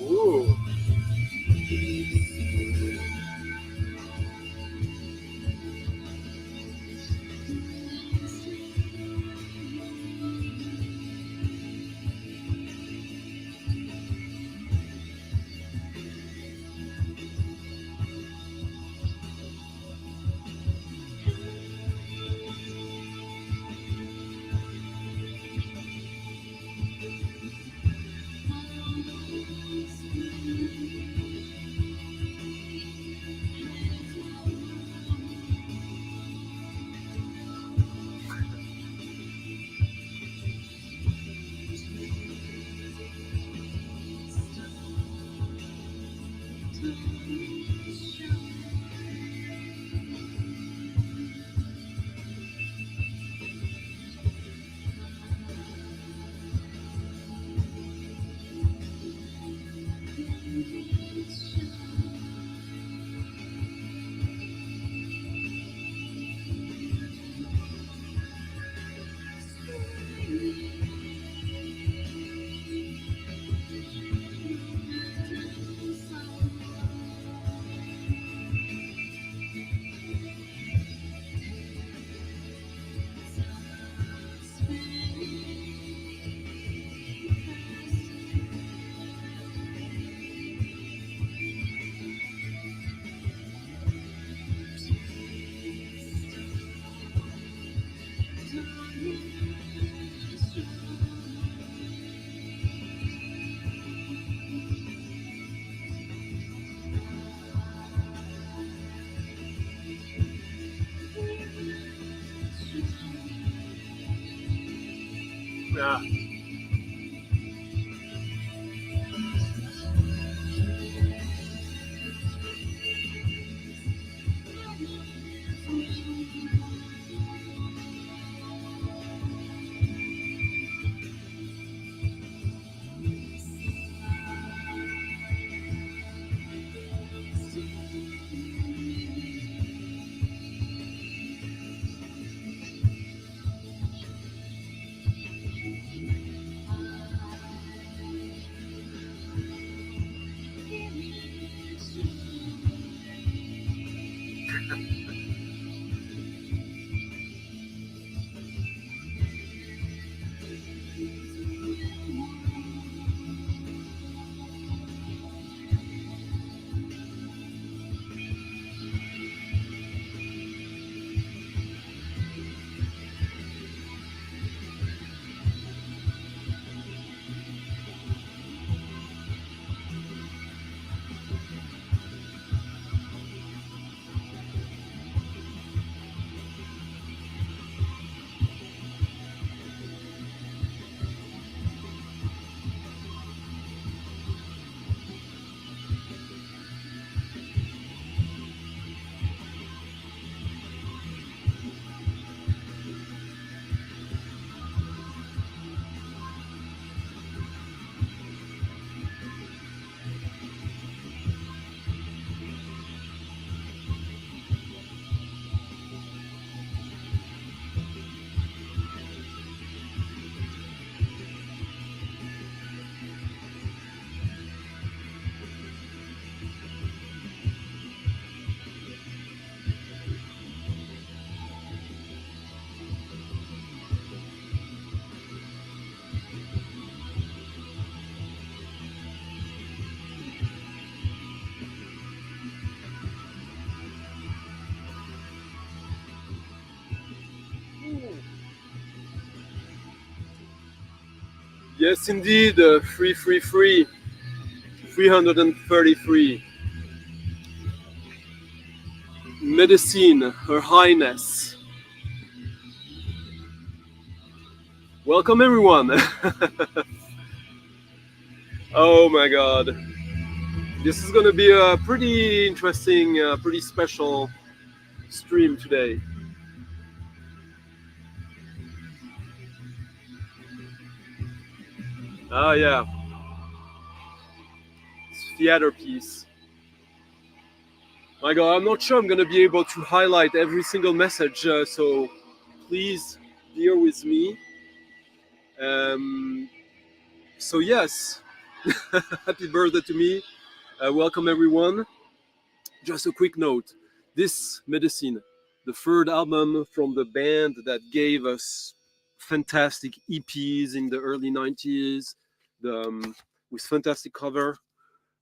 Ooh. Yeah. Yes, indeed. Free, free, free. 333. Medicine, Her Highness. Welcome, everyone. Oh my god. This is going to be a pretty interesting, pretty special stream today. Ah, yeah. It's theater piece. My god, I'm not sure I'm going to be able to highlight every single message, so please bear with me. Um, so, yes, happy birthday to me. Welcome, everyone. Just a quick note. This Medicine, the third album from the band that gave us fantastic EPs in the early 90s, with fantastic cover.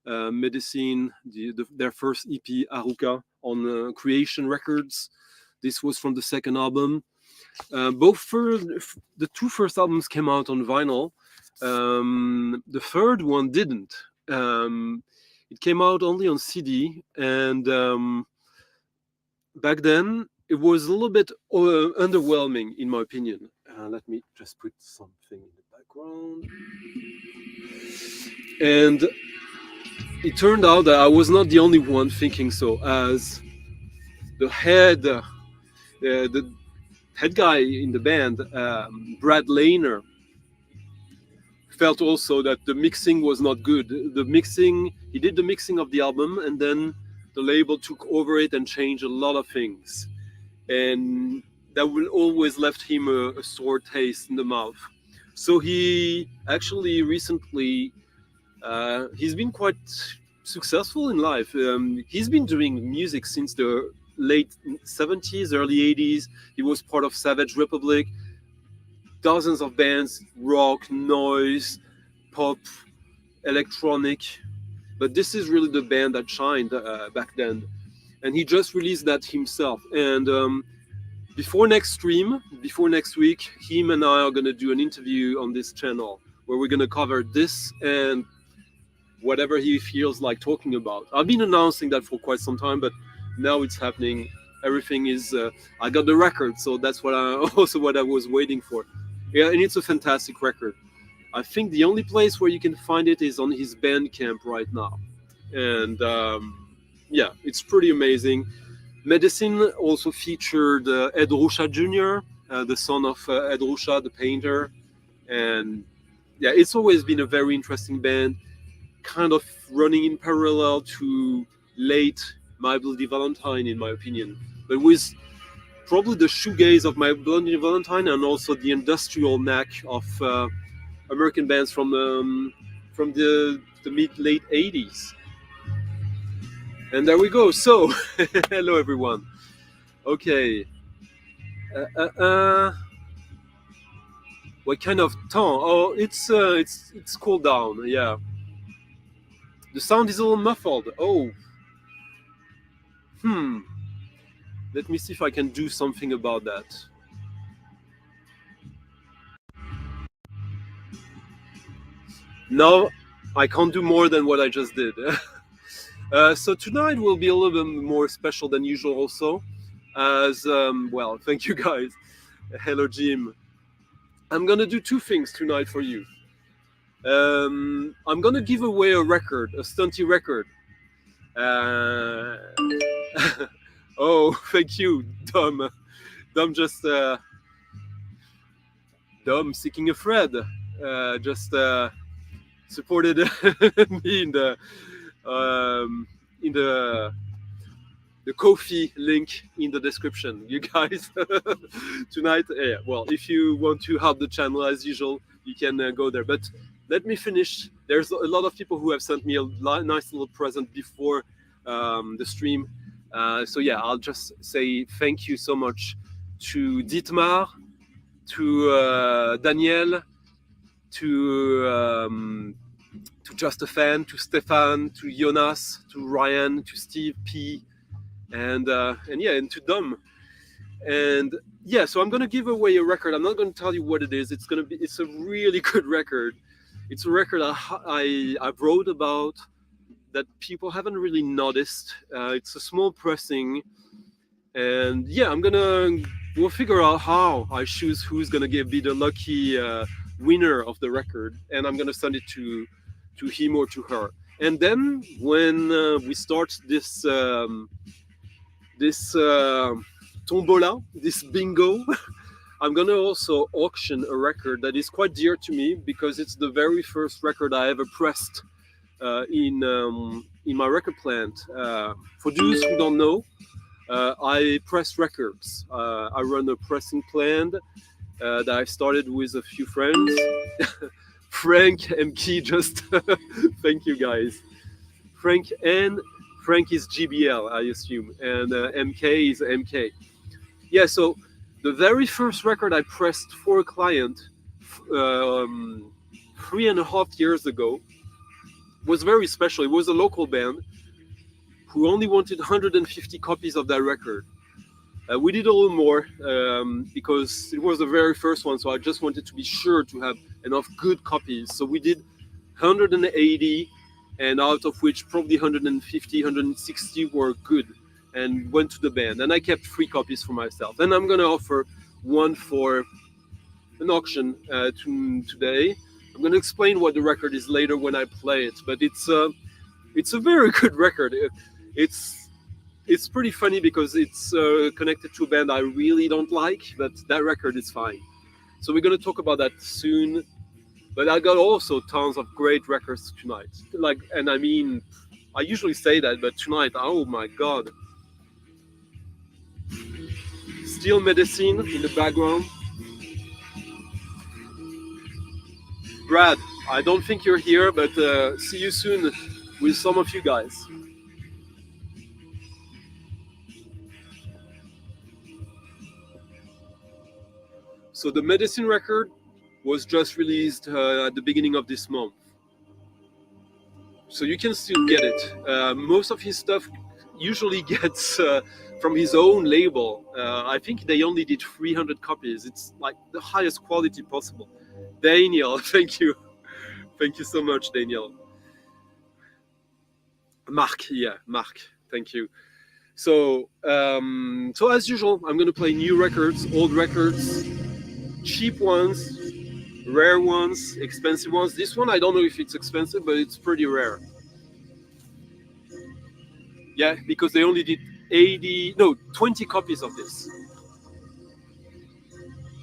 Medicine, their first EP, Aruka, on Creation Records. This was from the second album. The two first albums came out on vinyl. The third one didn't. It came out only on CD, and back then it was a little bit underwhelming, in my opinion. Let me just put something in the background. And it turned out that I was not the only one thinking so, as the head guy in the band, Brad Lehner, felt also that the mixing was not good. He did the mixing of the album, and then the label took over it and changed a lot of things. And that will always left him a sore taste in the mouth. So he actually recently, he's been quite successful in life. He's been doing music since the late 70s, early 80s. He was part of Savage Republic, dozens of bands, rock, noise, pop, electronic. But this is really the band that shined back then. And he just released that himself. And before next week, him and I are going to do an interview on this channel where we're going to cover this and whatever he feels like talking about. I've been announcing that for quite some time, but now it's happening. Everything is, I got the record, so that's what I was waiting for. Yeah, and it's a fantastic record. I think the only place where you can find it is on his Bandcamp right now. And yeah, it's pretty amazing. Medicine also featured Ed Ruscha Jr., the son of Ed Ruscha, the painter. And yeah, it's always been a very interesting band, kind of running in parallel to late My Bloody Valentine, in my opinion. But with probably the shoegaze of My Bloody Valentine and also the industrial knack of American bands from the late 80s. And there we go. So, hello everyone. Okay. What kind of tone? Oh, it's cooled down. Yeah. The sound is a little muffled. Oh. Let me see if I can do something about that. No, I can't do more than what I just did. So tonight will be a little bit more special than usual also. As, well, thank you guys. Hello, Jim. I'm gonna do two things tonight for you. I'm gonna give away a record, a Stunty record. Oh, thank you, Dom. Dom just Dom seeking a thread. Just supported me in the Ko-fi link in the description. You guys, tonight, yeah, well, if you want to help the channel as usual, you can go there. But let me finish. There's a lot of people who have sent me a nice little present before the stream. So yeah, I'll just say thank you so much to Dietmar, to Daniel, to Just a Fan, to Stefan, to Jonas, to Ryan, to Steve P, and yeah, and to Dom. And yeah, so I'm gonna give away a record. I'm not gonna tell you what it is. It's a really good record. It's a record I wrote about that people haven't really noticed. It's a small pressing, and yeah, we'll figure out how I choose who's gonna be the lucky winner of the record, and I'm gonna send it to him or to her. And then when we start this tombola, this bingo, I'm gonna also auction a record that is quite dear to me because it's the very first record I ever pressed in my record plant. For those who don't know, I press records. I run a pressing plant that I started with a few friends. Frank and Key just thank you guys. Frank and Frank is GBL, I assume, and MK is MK. Yeah, so the very first record I pressed for a client um, 3.5 years ago was very special. It was a local band who only wanted 150 copies of that record. We did a little more because it was the very first one, so I just wanted to be sure to have enough good copies. So we did 180, and out of which probably 150, 160 were good and went to the band. And I kept 3 copies for myself. And I'm going to offer one for an auction today. I'm going to explain what the record is later when I play it, but it's a very good record. It's pretty funny because it's connected to a band I really don't like, but that record is fine. So we're gonna talk about that soon. But I got also tons of great records tonight. And I mean, I usually say that, but tonight, oh my god! Steel Medicine in the background. Brad, I don't think you're here, but see you soon with some of you guys. So the Medicine record was just released at the beginning of this month. So you can still get it. Most of his stuff usually gets from his own label. I think they only did 300 copies. It's like the highest quality possible. Daniel, thank you. Thank you so much, Daniel. Mark, yeah, Mark, thank you. So as usual, I'm gonna play new records, old records, cheap ones, rare ones, expensive ones. This one, I don't know if it's expensive, but it's pretty rare. Yeah, because they only did 20 copies of this.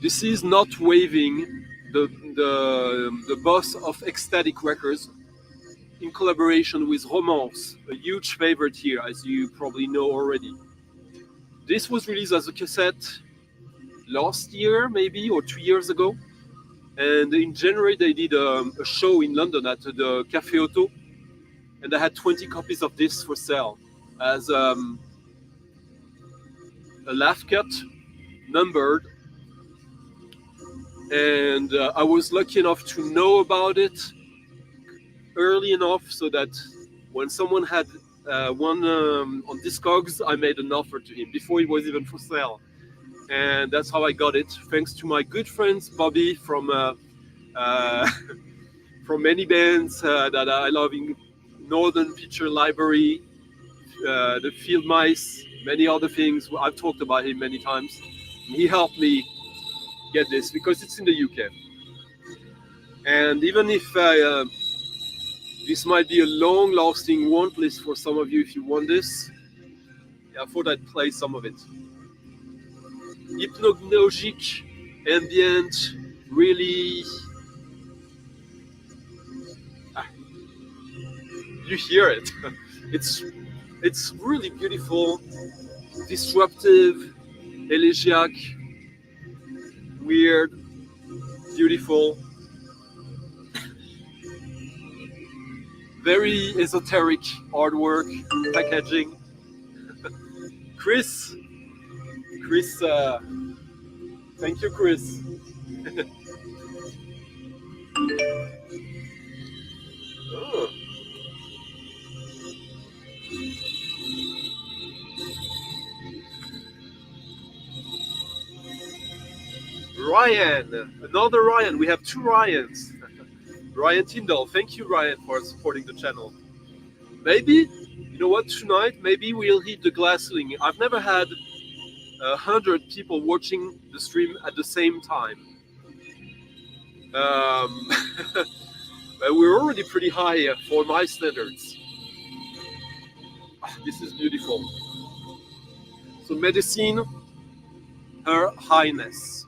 This is Not Waving, the boss of Ecstatic Records, in collaboration with Romance, a huge favorite here, as you probably know already. This was released as a cassette last year, maybe, or 2 years ago. And in January, they did a show in London at the Café Otto, and they had 20 copies of this for sale as a laugh cut, numbered. And I was lucky enough to know about it early enough so that when someone had one on Discogs, I made an offer to him before it was even for sale. And that's how I got it, thanks to my good friends Bobby from from many bands that I love in Northern Picture Library, the Field Mice, many other things. I've talked about him many times. He helped me get this because it's in the UK. And even if this might be a long-lasting want list for some of you if you want this, I thought I'd play some of it. Hypnagogic, ambient, really. You hear it. It's really beautiful, disruptive, elegiac, weird, beautiful, very esoteric artwork, packaging. Chris, thank you, Chris. Oh. Ryan, another Ryan. We have two Ryans. Ryan Tyndall, thank you, Ryan, for supporting the channel. Maybe, you know what, tonight, maybe we'll hit the glass ceiling. I've never had 100 people watching the stream at the same time. But we're already pretty high for my standards. This is beautiful. So Medicine, Her Highness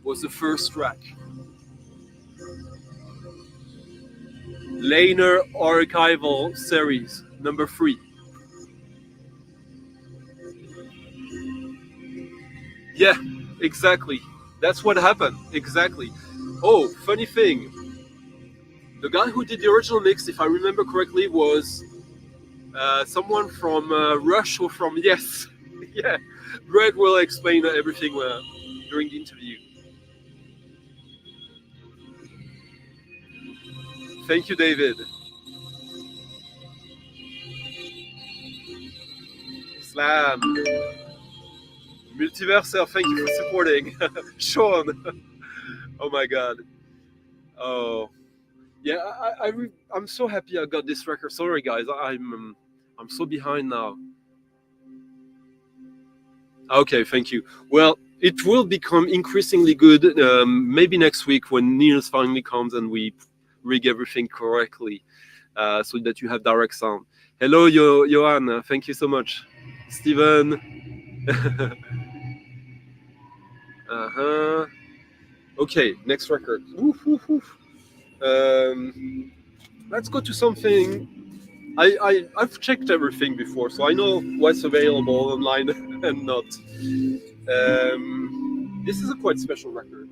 was the first track. Laner Archival Series, number 3. Yeah, exactly. That's what happened, exactly. Oh, funny thing. The guy who did the original mix, if I remember correctly, was someone from Rush or from Yes. Yeah, Brad will explain everything during the interview. Thank you, David. Slam. Multiverser, thank you for supporting. Sean. Oh my God. Oh. Yeah, I'm so happy I got this record. Sorry, guys, I'm so behind now. Okay, thank you. Well, it will become increasingly good maybe next week when Niels finally comes and we rig everything correctly so that you have direct sound. Hello, Johan. Thank you so much. Steven. Uh-huh. Okay, next record. Woof, woof, woof. Let's go to something. I've checked everything before, so I know what's available online and not. This is a quite special record.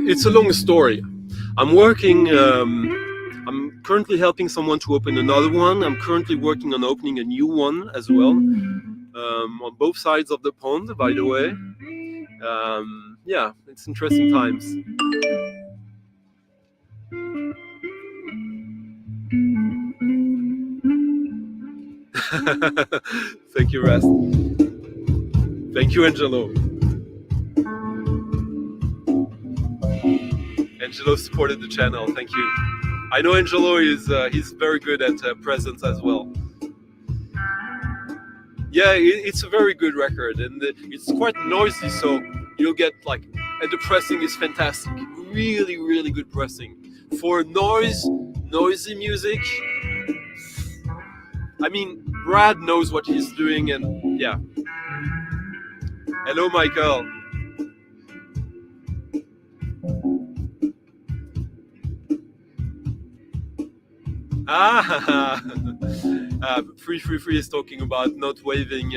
It's a long story. I'm working. I'm currently helping someone to open another one. I'm currently working on opening a new one as well, on both sides of the pond, by the way. Yeah, it's interesting times. Thank you, Rast. Thank you, Angelo. Angelo supported the channel. Thank you. I know Angelo is he's very good at presence as well. Yeah, it's a very good record, and it's quite noisy, so you'll get like, and the pressing is fantastic. Really, really good pressing for noisy music. I mean, Brad knows what he's doing, and yeah. Hello, Michael. Free is talking about not waving.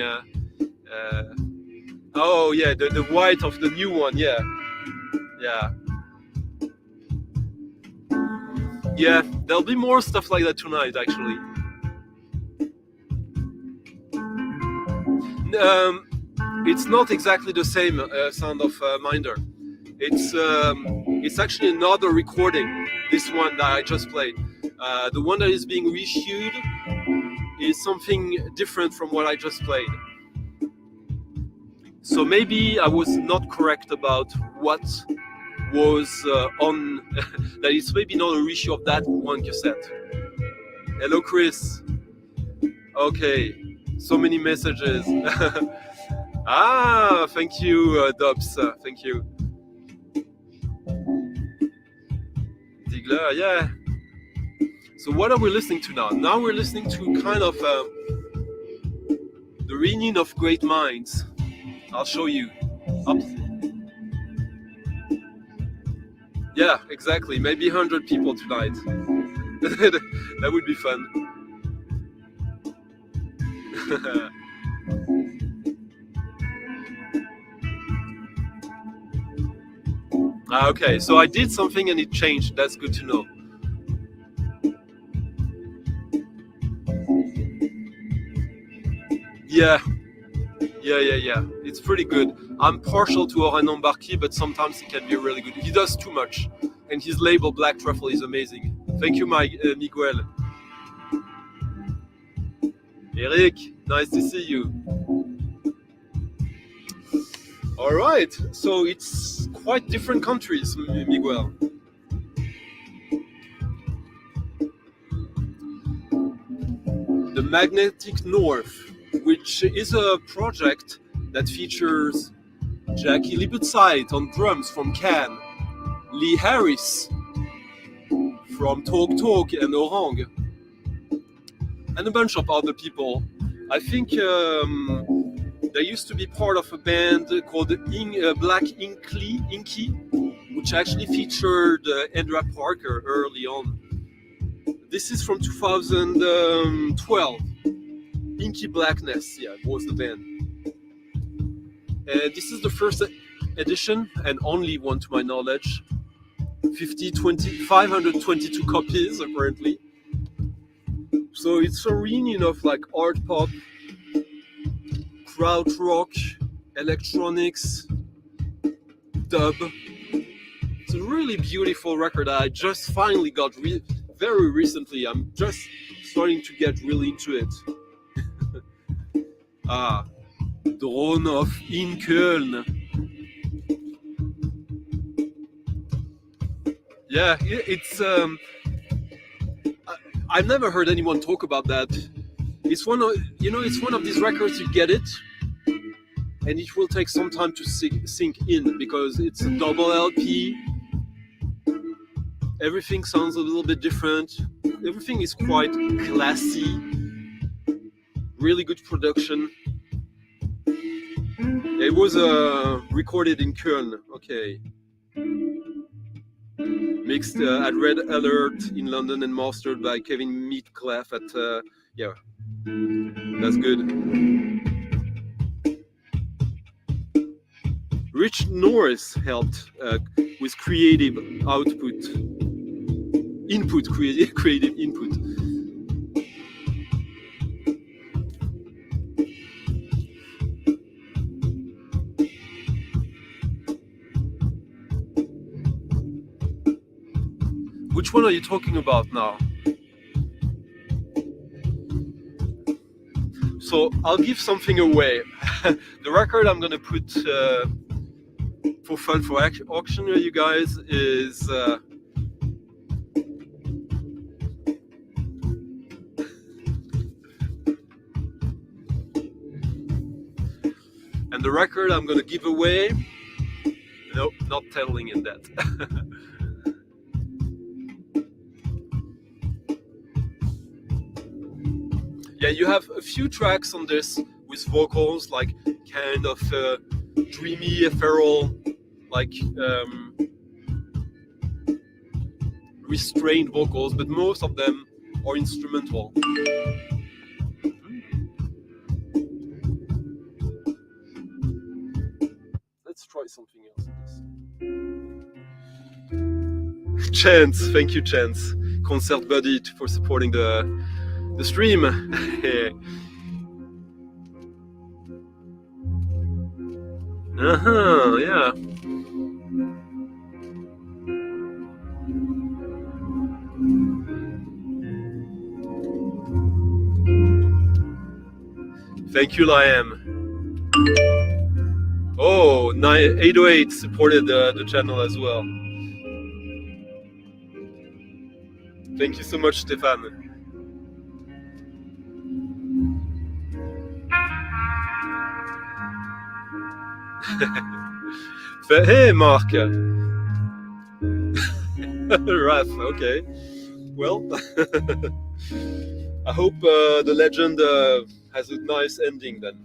Oh yeah, the white of the new one. Yeah. There'll be more stuff like that tonight, actually. It's not exactly the same sound of Minder. It's actually another recording. This one that I just played. The one that is being reissued is something different from what I just played. So maybe I was not correct about what was on. That it's maybe not a reissue of that one cassette. Hello, Chris. Okay, so many messages. Thank you, Dobbs. Thank you. Digler, yeah. So what are we listening to now? Now we're listening to kind of the reunion of great minds. I'll show you. Yeah, exactly. Maybe 100 people tonight. That would be fun. Okay, so I did something and it changed. That's good to know. Yeah. It's pretty good. I'm partial to Oren Embarki, but sometimes he can be really good. He does too much, and his label Black Truffle is amazing. Thank you, Miguel. Eric, nice to see you. All right, so it's quite different countries, Miguel. The Magnetic North, which is a project that features Jackie Liebezeit on drums from Cannes, Lee Harris from Talk Talk and Orang, and a bunch of other people. I think they used to be part of a band called Black Inky, which actually featured Andrea Parker early on. This is from 2012. Inky Blackness, was the band. And this is the first edition and only one to my knowledge. 522 copies apparently. So it's a reunion of like art pop, crowd rock, electronics, dub. It's a really beautiful record I just finally got very recently. I'm just starting to get really into it. Dronoff in Köln. Yeah, it's I've never heard anyone talk about that. It's one of these records, you get it and it will take some time to sink in because it's a double LP. Everything sounds a little bit different. Everything is quite classy. Really good production. It was recorded in Köln. Okay. Mixed at Red Alert in London and mastered by Kevin Meatclef at that's good. Rich Norris helped with creative input. Which one are you talking about now? So I'll give something away. The record I'm gonna put for fun for auction, you guys, is and the record I'm gonna give away, nope, not telling in that. Yeah, you have a few tracks on this with vocals, like kind of dreamy, ethereal, like restrained vocals, but most of them are instrumental. Let's try something else on this. Chance, thank you, Chance. Concert Buddy for supporting the stream. Yeah. Thank you, Liam. Oh, 808 supported the channel as well. Thank you so much, Stefan. Hey, Mark. Raph, okay. Well, I hope the legend has a nice ending then.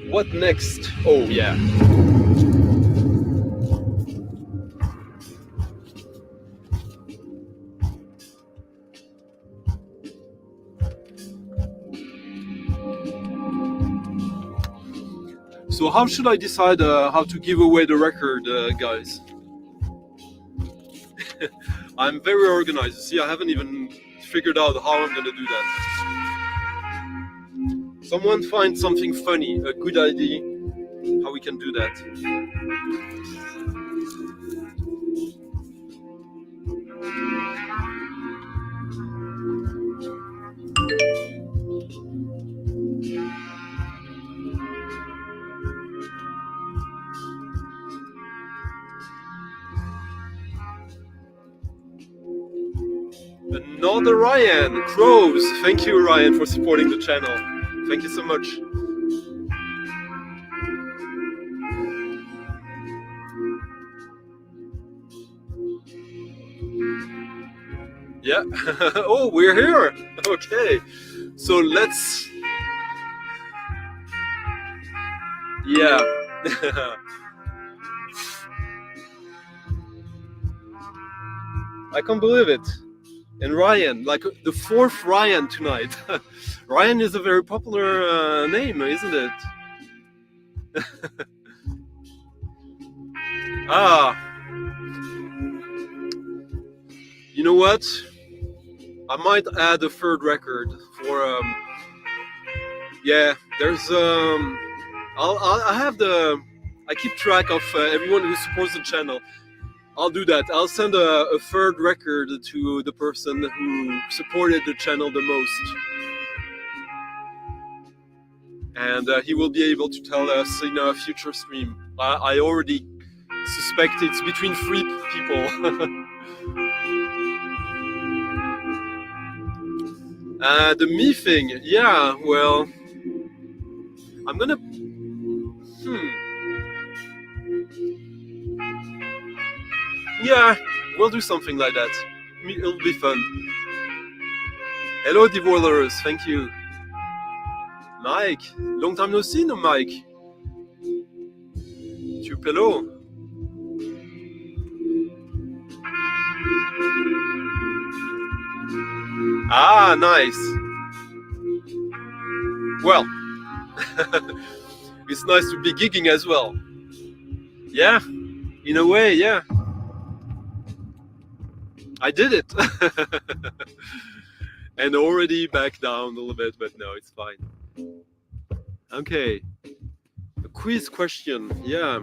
What next? Oh, yeah. So how should I decide how to give away the record, guys? I'm very organized. See, I haven't even figured out how I'm going to do that. Someone find something funny, a good idea, how we can do that. Another Ryan, Crows. Thank you, Ryan, for supporting the channel. Thank you so much. Yeah. Oh, we're here. Okay. So let's. Yeah. I can't believe it. And Ryan, like the fourth Ryan tonight. Ryan is a very popular name, isn't it? Ah. You know what? I might add a third record for. Yeah, there's. I have the. I keep track of everyone who supports the channel. I'll do that. I'll send a third record to the person who supported the channel the most. And he will be able to tell us in a future stream. I already suspect it's between 3 people. The me thing, yeah, well, I'm gonna. Yeah, we'll do something like that. It'll be fun. Hello, Devoilers, thank you. Mike, long time no see, no Mike. Tupelo. Ah, nice. Well, it's nice to be gigging as well. Yeah, in a way, yeah. I did it. And already back down a little bit, but no, it's fine. Okay. A quiz question, yeah.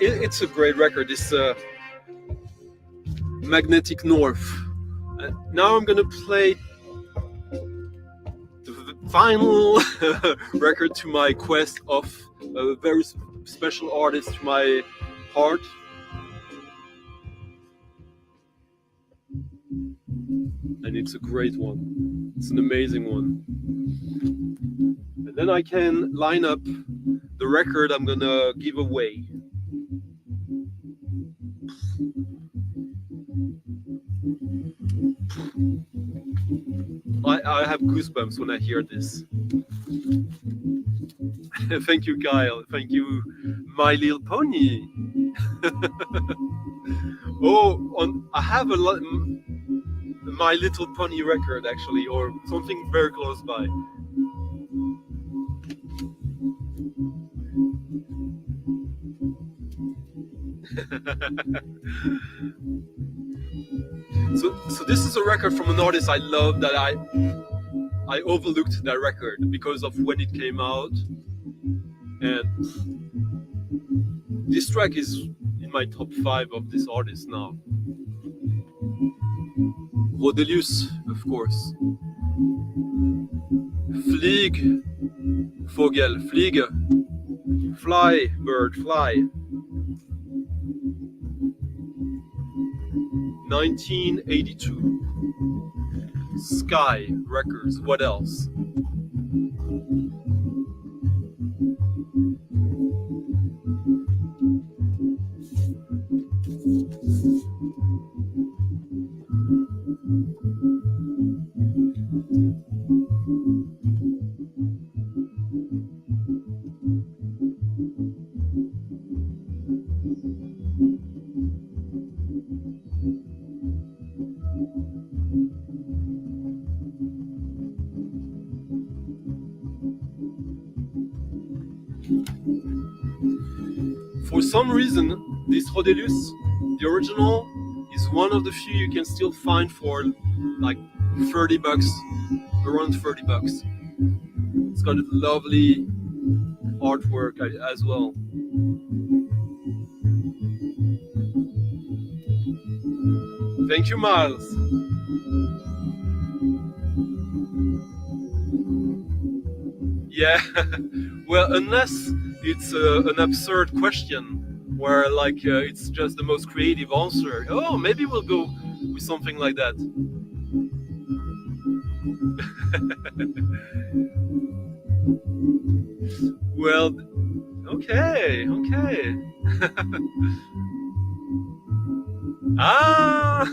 It's a great record. It's Magnetic North. Now I'm gonna play the final record to my quest of a very special artist to my heart. And it's a great one. It's an amazing one. And then I can line up the record I'm gonna give away. I have goosebumps when I hear this. Thank you, Kyle. Thank you, My Little Pony. I have a lot. My Little Pony record, actually, or something very close by. So this is a record from an artist I love that I overlooked that record because of when it came out, and this track is in my top 5 of this artist now. Rodelius, of course. Flieg, Vogel, fliege, fly, bird, fly. 1982. Sky Records. What else? For some reason, this The original is one of the few you can still find for like $30, around $30. It's got a lovely artwork as well. Thank you, Miles. Yeah, well, unless it's an absurd question where like it's just the most creative answer. Oh, maybe we'll go with something like that. Well, okay. Ah,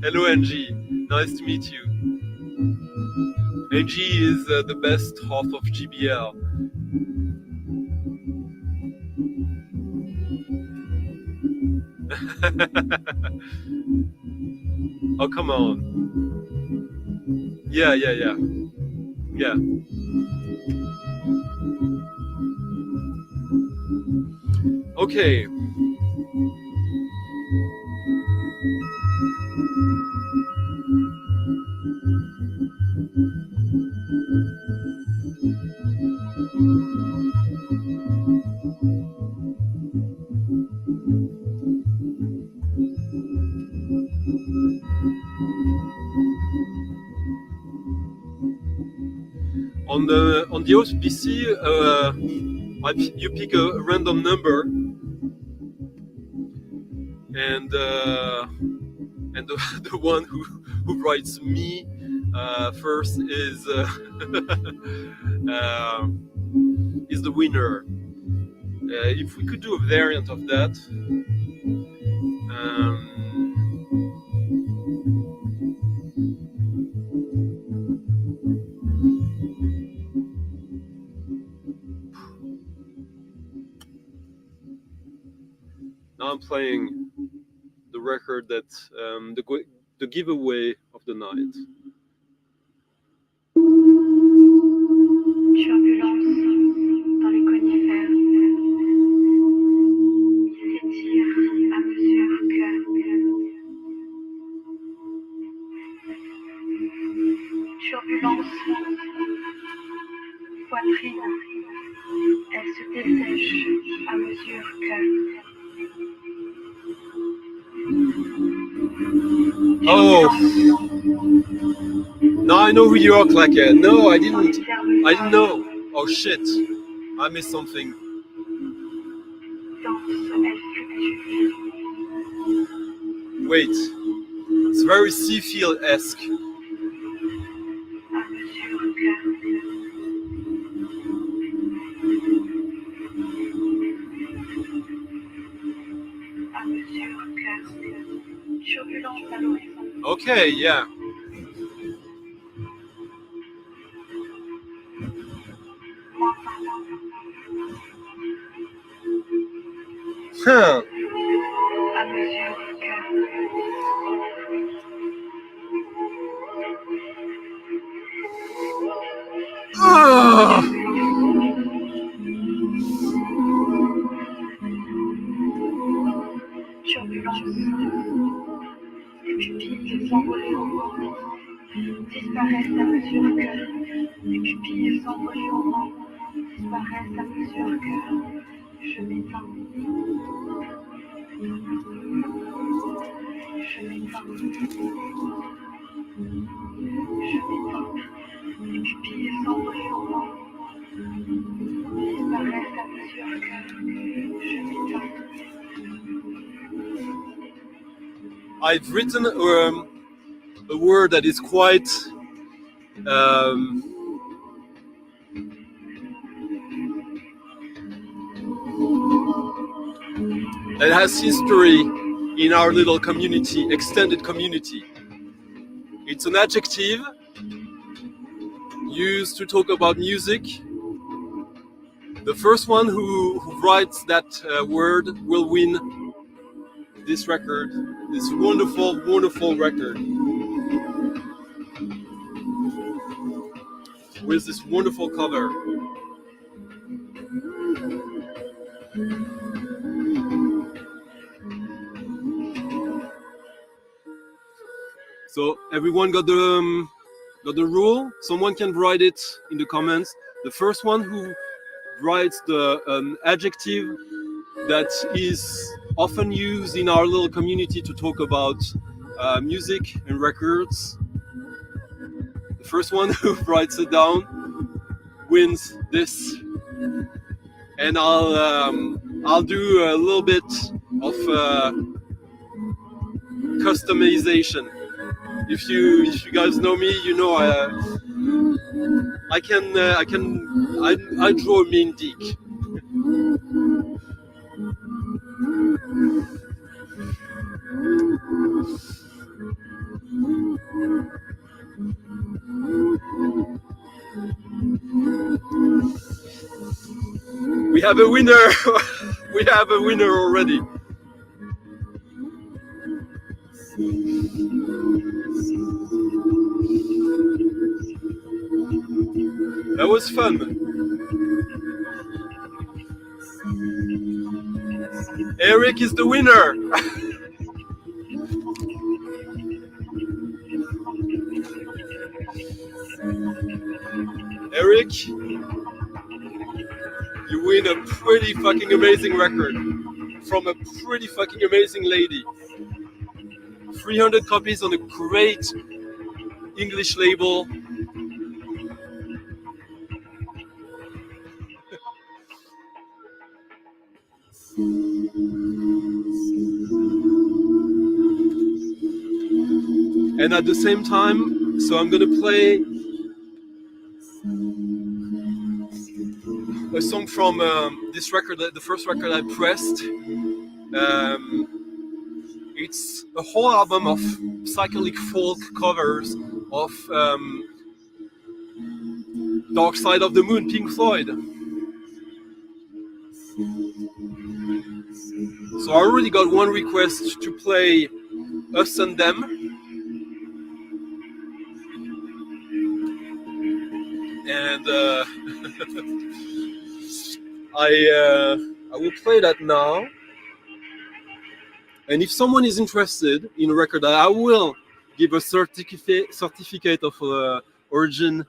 hello, Angie. Nice to meet you. Angie is the best half of GBL. Oh, come on. Yeah. Okay. On the OSPC, you pick a random number, and the one who writes me first is is the winner. If we could do a variant of that. Now I'm playing the record that the giveaway of the night. Turbulence dans les conifères. Il s'étire à mesure que turbulence, poitrine, elle se dessèche à mesure que Oh, now I know who you are, Clacker. No, I didn't know. Oh shit, I missed something. Wait, it's very Seafield-esque. Okay, yeah. Huh. Les pupilles s'envolent au vent, disparaissent à mesure que les pupilles s'envolent au vent, disparaissent à mesure que je m'éteins. Je m'éteins. Les pupilles s'envolent au vent, disparaissent à mesure que je m'éteins. I've written a word that is quite that has history in our little community, extended community. It's an adjective used to talk about music. The first one who writes that word will win this record, this wonderful, wonderful record with this wonderful cover. So everyone got the rule. Someone can write it in the comments. The first one who writes the adjective that is often used in our little community to talk about music and records. The first one who writes it down wins this, and I'll do a little bit of customization. If you guys know me, you know I draw a mean dick. We have a winner. We have a winner already. That was fun. Eric is the winner. Eric, you win a pretty fucking amazing record from a pretty fucking amazing lady. 300 copies on a great English label. And at the same time, so I'm gonna play a song from this record, the first record I pressed. It's a whole album of psychedelic folk covers of Dark Side of the Moon, Pink Floyd. So I already got one request to play Us and Them. And I will play that now. And if someone is interested in a record, I will give a certificate of origin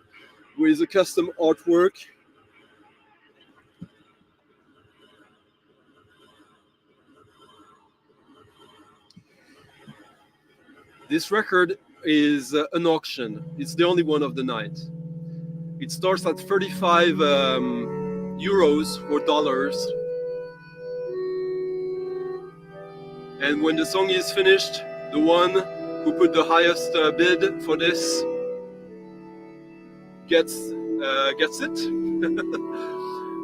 with a custom artwork. This record is an auction. It's the only one of the night. It starts at 35 euros or dollars. And when the song is finished, the one who put the highest bid for this gets it.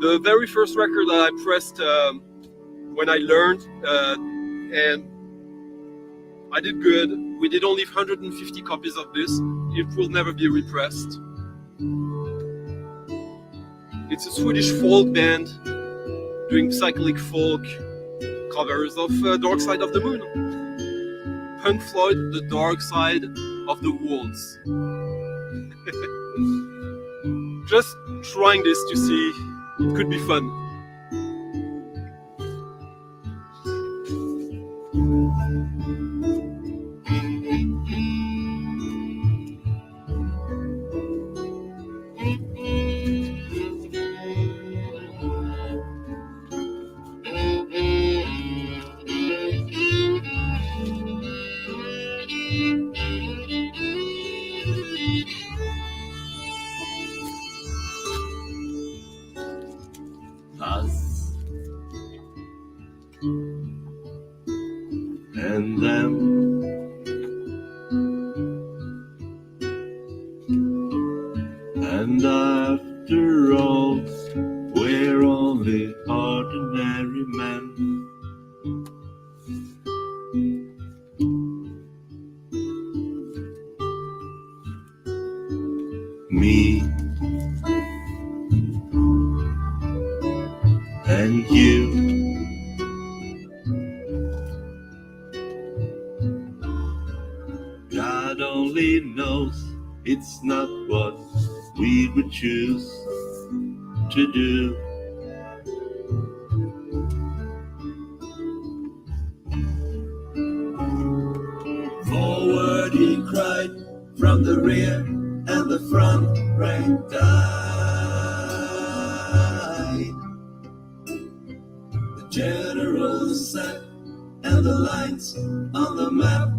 The very first record that I pressed when I learned, and I did good. We did only 150 copies of this. It will never be repressed. It's a Swedish folk band doing psychedelic folk covers of Dark Side of the Moon. Pink Floyd, The Dark Side of the Wolves. Just trying this to see, it could be fun. Us and them, and after all, we're only ordinary men. Me and you, God only knows it's not what we would choose to do. Forward he cried from the rear, and the front rank died. The general sat, and the lights on the map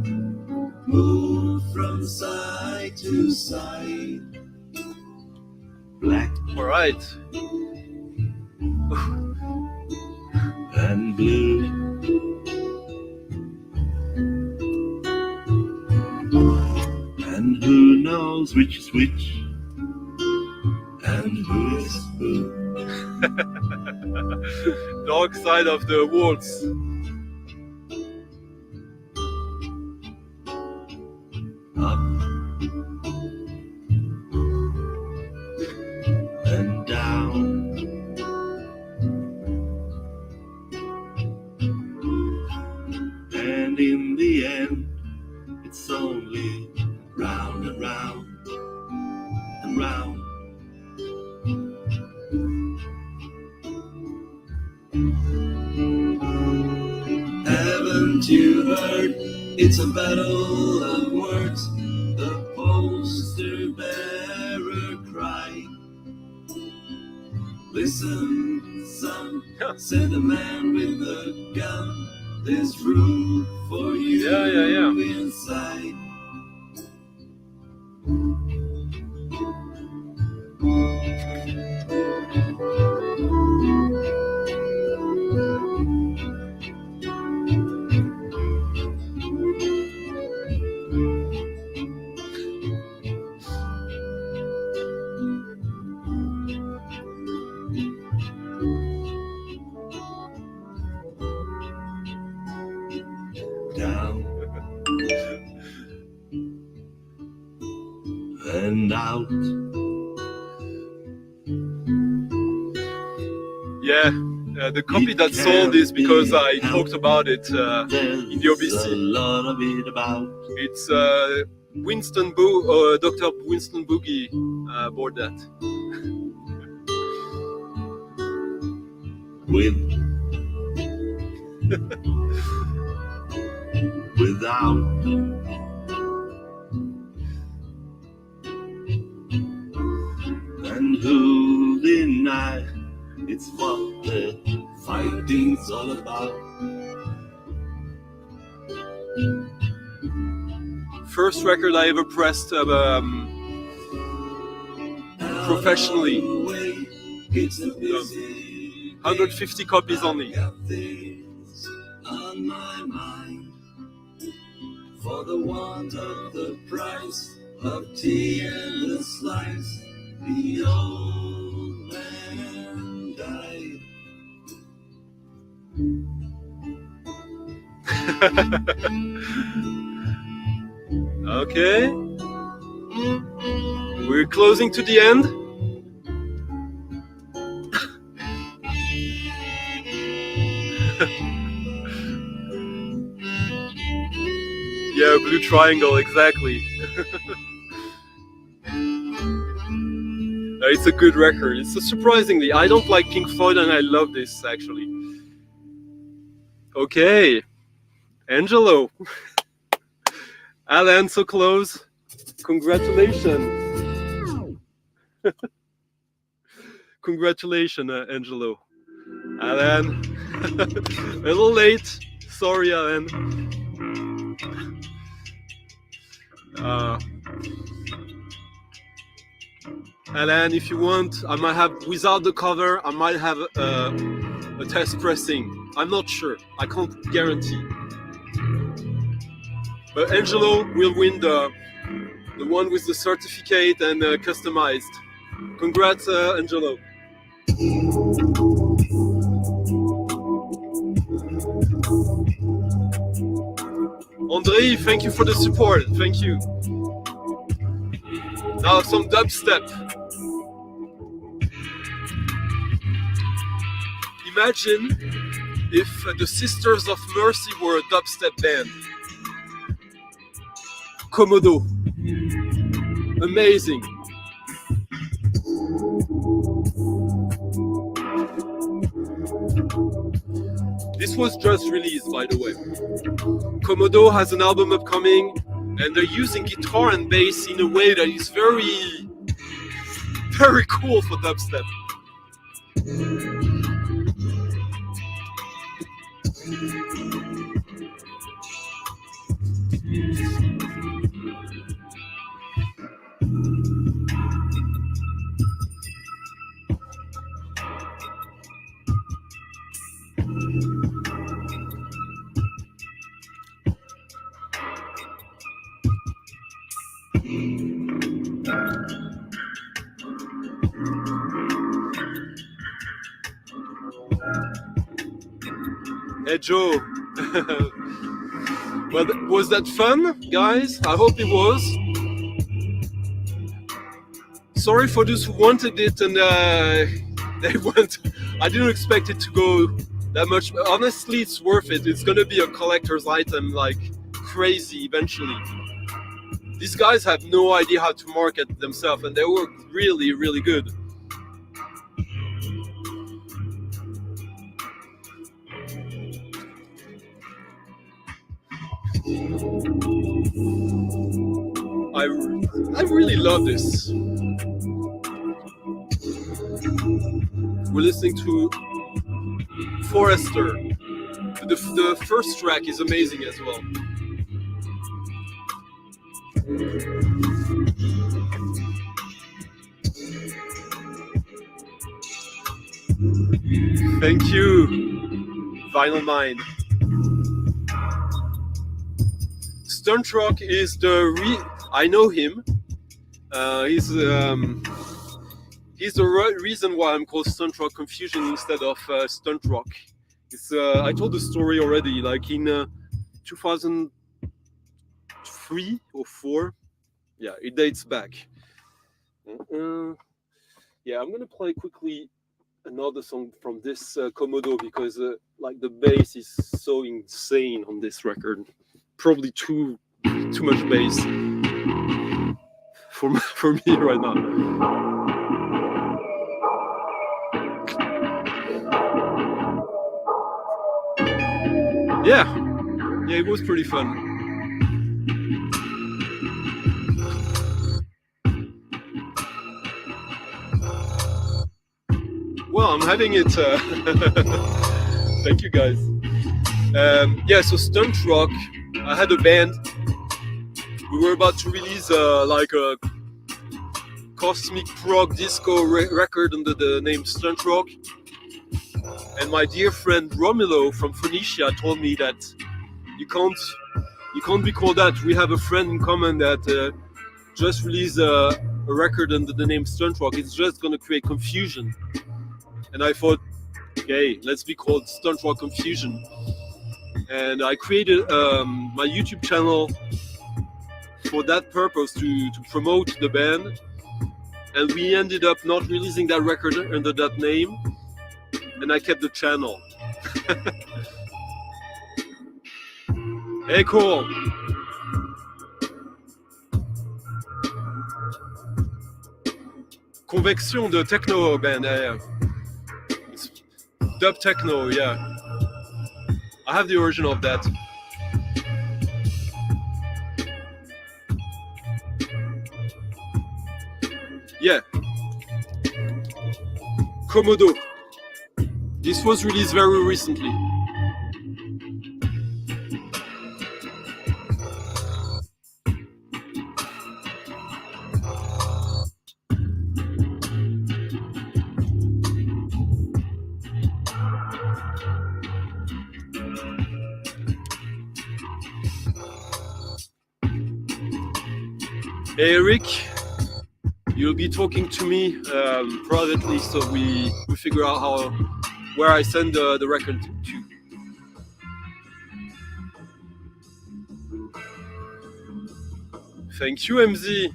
moved from side to side. Black All right. and blue. And who knows which is which, and who is who. Dark side of the waltz. Up and down. And in the end, it's only round and round and round. Haven't you heard? It's a battle of words. The poster bearer cried. Listen, son, said the man with the gun. There's room for you inside. Down and out. Yeah, the copy that sold is because I talked about it in the OBC. A lot of it about. It's Dr. Winston Boogie bought that. Without. And who deny it's what the fighting's all about. First record I ever pressed professionally. 150 copies only. On my mind, for the want of the price of tea and a slice, the old man died. Okay, we're closing to the end. Yeah, blue triangle, exactly. It's a good record. It's surprisingly, I don't like Pink Floyd and I love this actually. Okay, Angelo. Alan, so close. Congratulations. Congratulations, Angelo. Alan, a little late. Sorry, Alan. Alan, if you want, I might have, without the cover, I might have a test pressing. I'm not sure. I can't guarantee. But Angelo will win the one with the certificate and customized. Congrats, Angelo. Andre, thank you for the support. Thank you. Now some dubstep. Imagine if the Sisters of Mercy were a dubstep band. Komodo. Amazing. This was just released, by the way. Komodo has an album upcoming. and they're using guitar and bass in a way that is very, very cool for dubstep. Hey Joe, well, was that fun, guys? I hope it was. Sorry for those who wanted it and they went. I didn't expect it to go that much. Honestly, it's worth it. It's gonna be a collector's item like crazy eventually. These guys have no idea how to market themselves, and they work really, really good. I really love this. We're listening to Forester. The first track is amazing as well. Thank you, Vinyl Mind. Stunt Rock is I know him. He's the reason why I'm called Stunt Rock Confusion instead of Stunt Rock. It's I told the story already, like in 2003 or 4. Yeah, it dates back. Yeah, I'm gonna play quickly another song from this Komodo because like the bass is so insane on this record. Probably too much bass for me right now. Yeah, it was pretty fun. Well, I'm having it. Thank you, guys. Yeah, so Stunt Rock. I had a band. We were about to release like a cosmic prog disco record under the name Stunt Rock. And my dear friend Romulo from Phoenicia told me that you can't be called that. We have a friend in common that just released a record under the name Stunt Rock. It's just gonna create confusion. And I thought, okay, let's be called Stunt Rock Confusion. And I created my YouTube channel for that purpose, to promote the band. And we ended up not releasing that record under that name. And I kept the channel. Hey, cool. Convection de Techno band. It's dub techno, yeah. I have the original of that. Yeah. Komodo. This was released very recently. Hey, Eric, you'll be talking to me privately, so we figure out where I send the record to. Thank you, MZ.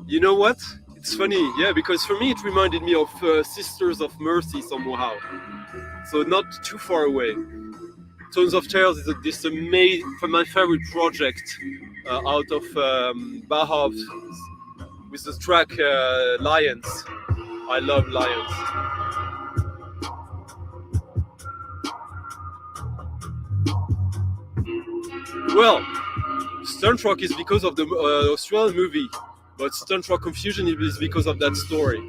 You know what? It's funny, yeah, because for me it reminded me of Sisters of Mercy somehow. So not too far away. Tones of Tales is this amazing, my favorite project out of Bauhaus with the track Lions. I love Lions. Well, Stunt Rock is because of the Australian movie, but Stunt Rock Confusion is because of that story.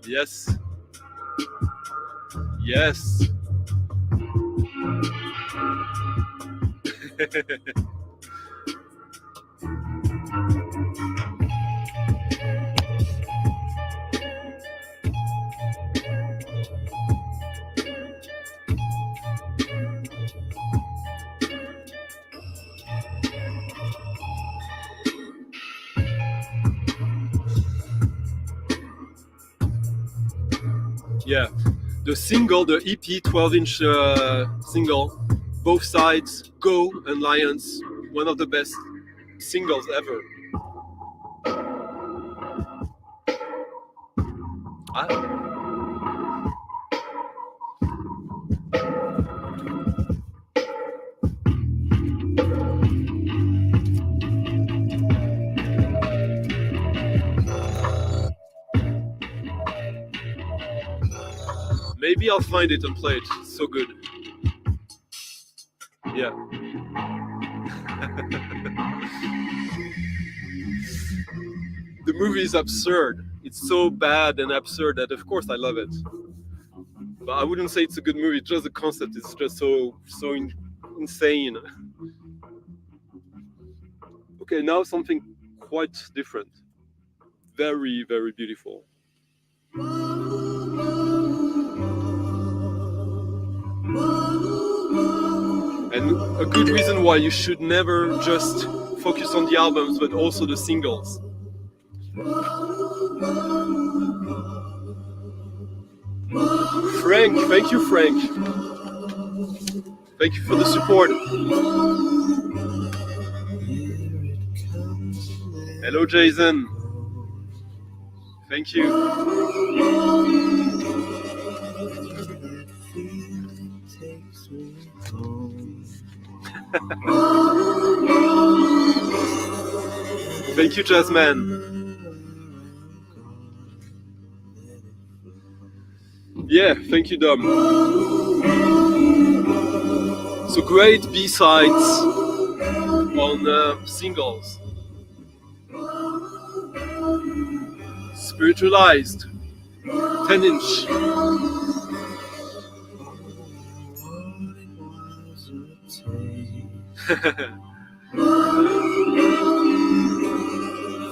Yes. Yes. Yeah, the single, the EP 12-inch single, Both Sides, Go and Lions, one of the best singles ever. Maybe I'll find it and play it. It's so good. Yeah. The movie is absurd. It's so bad and absurd that of course I love it. But I wouldn't say it's a good movie. Just the concept is just so insane. Okay, now something quite different. Very, very beautiful. And a good reason why you should never just focus on the albums, but also the singles. Frank, thank you, Frank. Thank you for the support. Hello, Jason. Thank you. Thank you, Jasmine. Yeah, thank you, Dom. So great B-sides on singles. Spiritualized, 10-inch.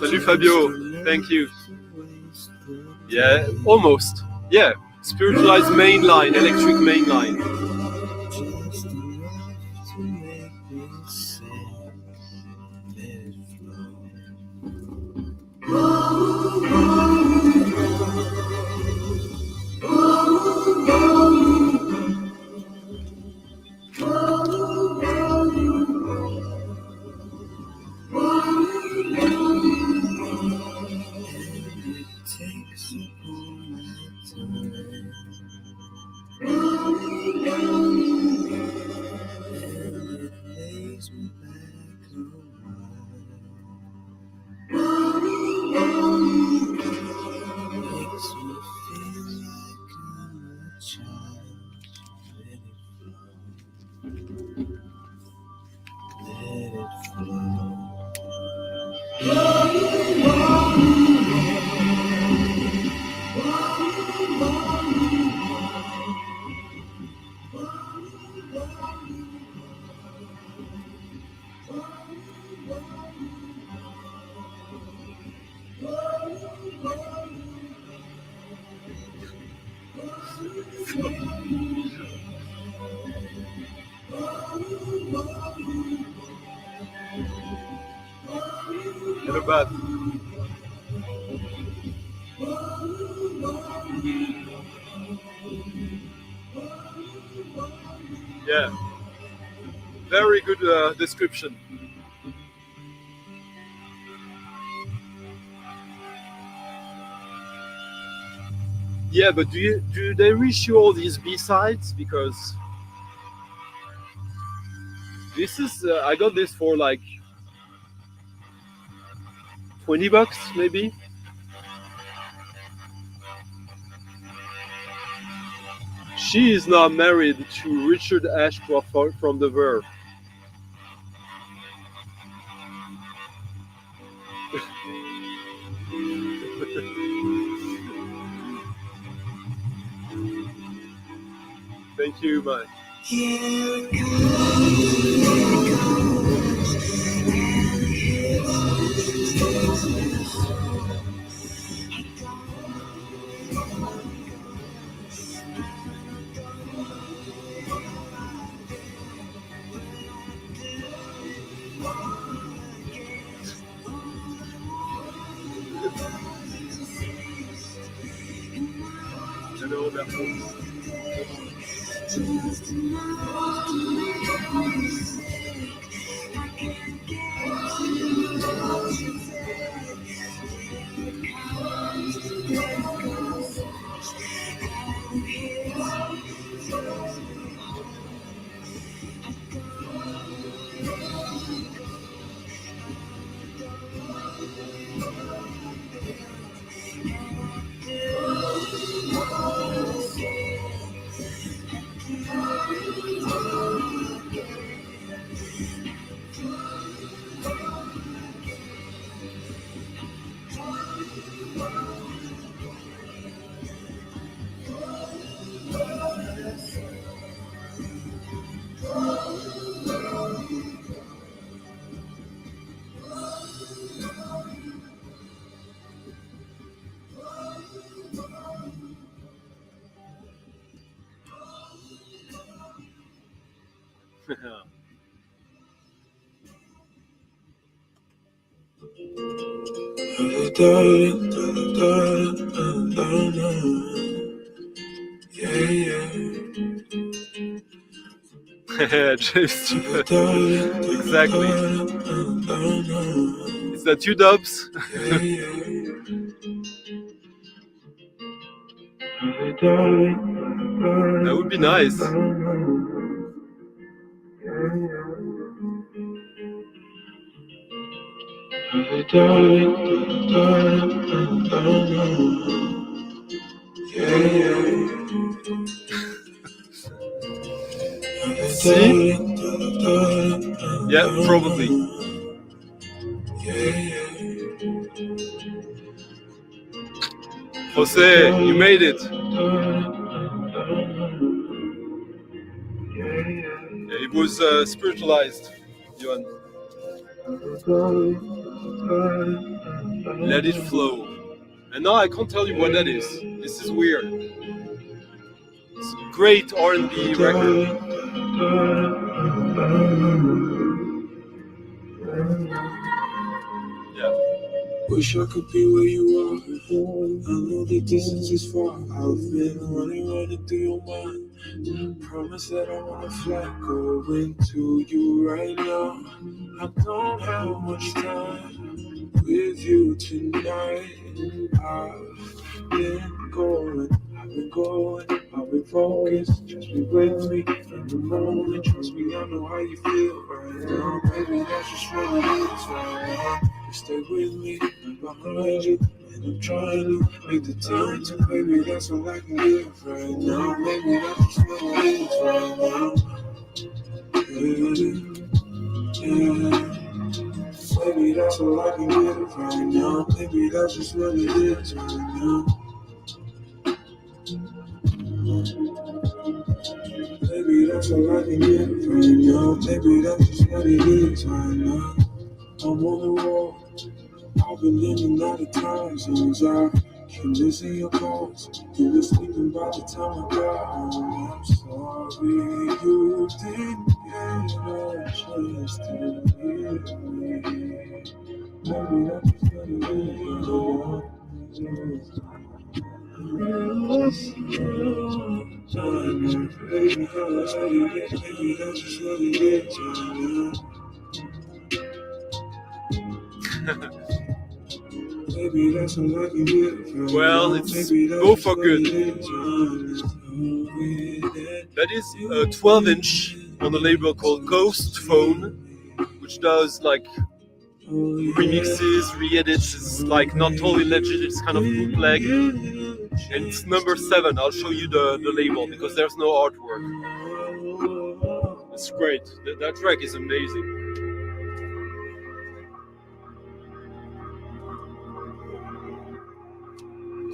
Salut Fabio, thank you. Yeah, almost. Yeah, spiritualized mainline, electric mainline. Hello, Bad. Yeah, very good description. Yeah, but do they reissue all these B-sides? Because this is I got this for like $20 maybe. She is now married to Richard Ashcroft from The Verve. Thank you, bye. Hello, Roberto. James Stephen. Exactly. Is that you, Dubs? That would be nice. See? Yeah, probably. Jose, you made it. Yeah, it was spiritualized, Johan. Let it flow. And now I can't tell you what that is. This is weird. It's a great R&B record. Yeah. Wish I could be where you are. I know the distance is far. I've been running through your mind. Promise that I wanna fly going to you right now. I don't have much time with you tonight. I've been focused. Just be with me in the moment. Trust me, I know how you feel right now. Maybe that's just what it is right now. Stay with me, I'm behind you, and I'm trying to make the time to, baby, that's all I can give right now. Maybe that's just what it is right now. Yeah. Maybe that's all I can give right now. Maybe that's just what it is right now. Maybe that's all I can give right now. Maybe that's just what it is right now. I'm on the wall. I've been in and out of time zones. I can listen your calls. You were sleeping by the time I got home. I'm sorry you didn't get a chance to hear me. Maybe that's just what it is. Maybe that's just what it is. Well, it's go for good. That is a 12-inch on a label called Ghost Phone, which does like remixes, re-edits. It's like not totally legit, it's kind of bootleg. And it's number 7. I'll show you the label because there's no artwork. It's great. That track is amazing.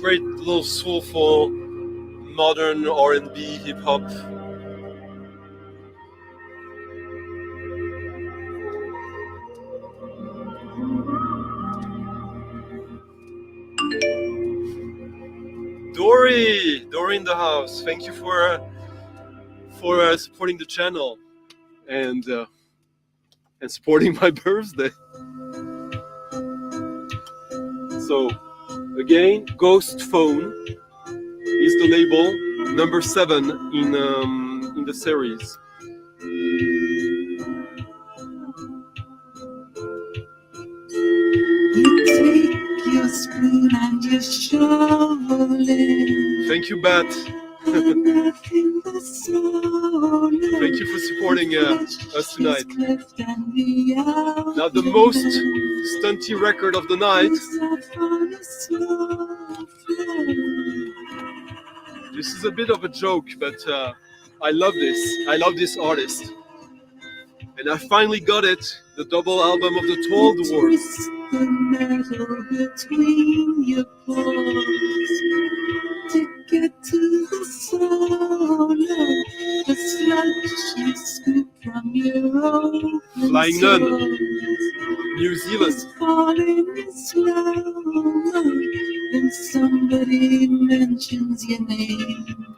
great little soulful modern R&B hip hop. Dory in the house. Thank you for supporting the channel and supporting my birthday. So again, Ghost Phone is the label, number 7 in the series. You take your spoon and your shovel in. Thank you, Bat. Thank you for supporting us tonight. Now the most stunty record of the night. This is a bit of a joke, but I love this. I love this artist. And I finally got it, the double album of the Tall Dwarfs. The metal between your paws to get to the soul of the sludge you scoop from your own Flying Nun, New Zealand. Falling slow when somebody mentions your name.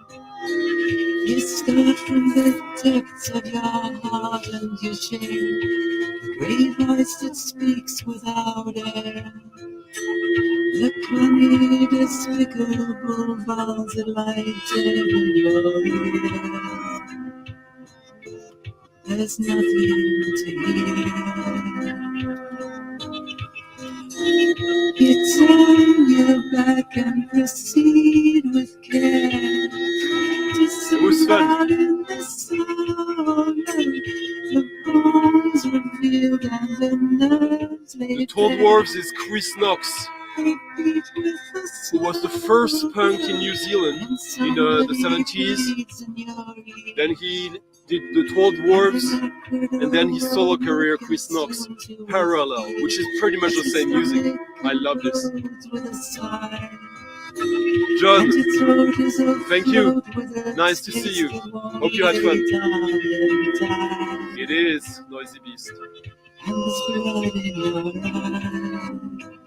You start from the depths of your heart and your shame. Grey voice that speaks without air. The crummy, despicable balls that lie dead in your ear. There's nothing to hear. You turn your back and proceed with care. It was fun. In the soul, the bones revealed and the nerves The Tall Dwarfs is Chris Knox, who was the first punk in New Zealand in the 70s. Then he did the Tall Dwarfs, and then his solo career, Chris Knox, parallel, which is pretty much the same music. I love this. John, thank you. Nice to see you. Hope you had fun. It is Noisy Beast.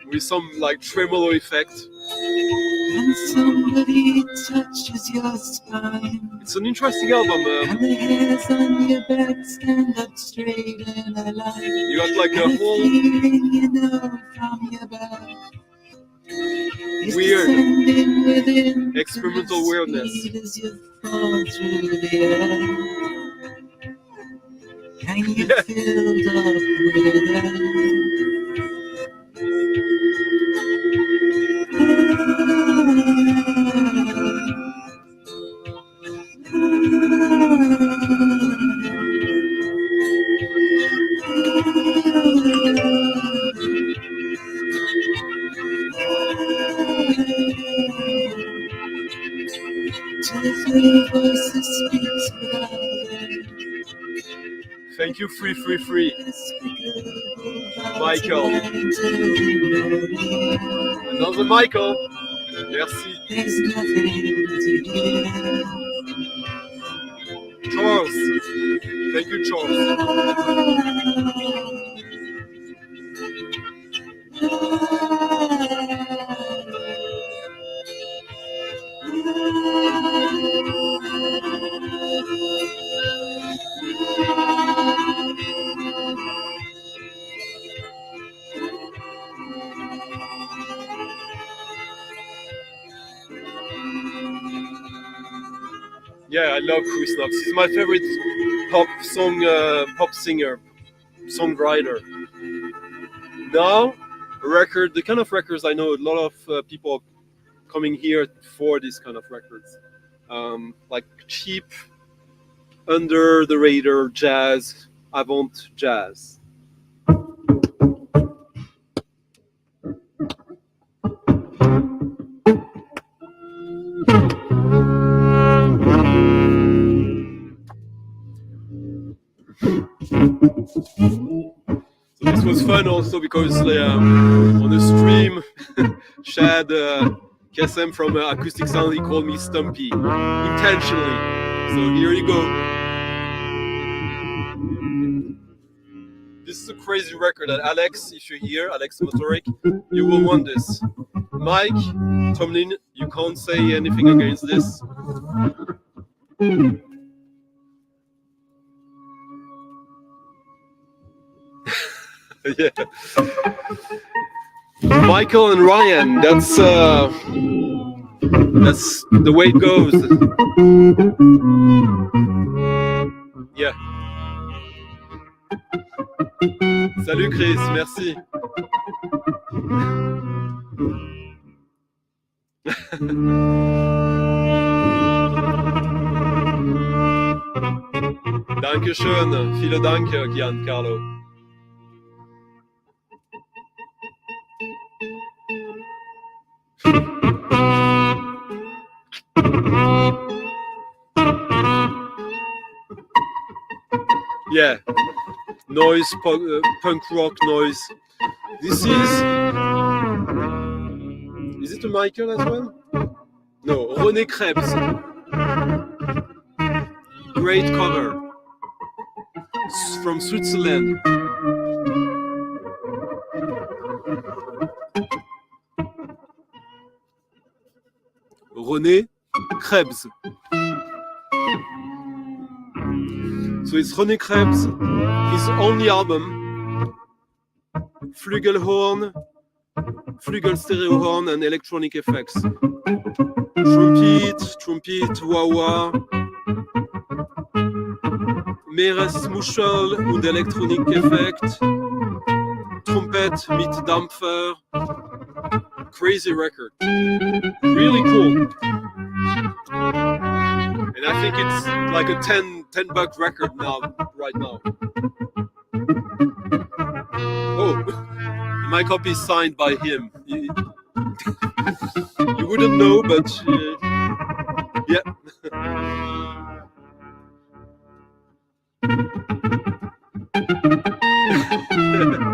With some like tremolo effect. And somebody touches your spine. It's an interesting album. And the hairs on your back stand up straight in a line. You got like a whole feeling you know from your back. Weird experimental weirdness. As you fall through the air. And you filled up with air. Thank you, free. Michael. Another Michael. Merci. Charles. Thank you, Charles. Yeah, I love Chris Knox. He's my favorite pop singer, songwriter. Now, the kind of records I know a lot of people are coming here for these kind of records. Like cheap, under the radar jazz, avant jazz. So this was fun also because on the stream, Shad KSM from Acoustic Sound, he called me Stumpy intentionally. So here you go. This is a crazy record. And Alex, if you're here, Alex Motoric, you will want this. Mike Tomlin, you can't say anything against this. Yeah. Michael and Ryan, that's the way it goes. Yeah. Salut Chris, merci. Dankeschön, vielen Dank, Giancarlo. Yeah, noise, punk rock noise. This is it a Michael as well? No, René Krebs. Great cover. From Switzerland. René Krebs. So it's René Krebs, his only album, Flügelhorn, Flügel stereo horn and electronic effects. Trumpet, wah-wah, Meeresmuschel und Elektronik-Effekt, Trompet mit Dampfer. Crazy record, really cool. And I think it's like a $10 record right now. Oh, my copy is signed by him. You wouldn't know, but yeah.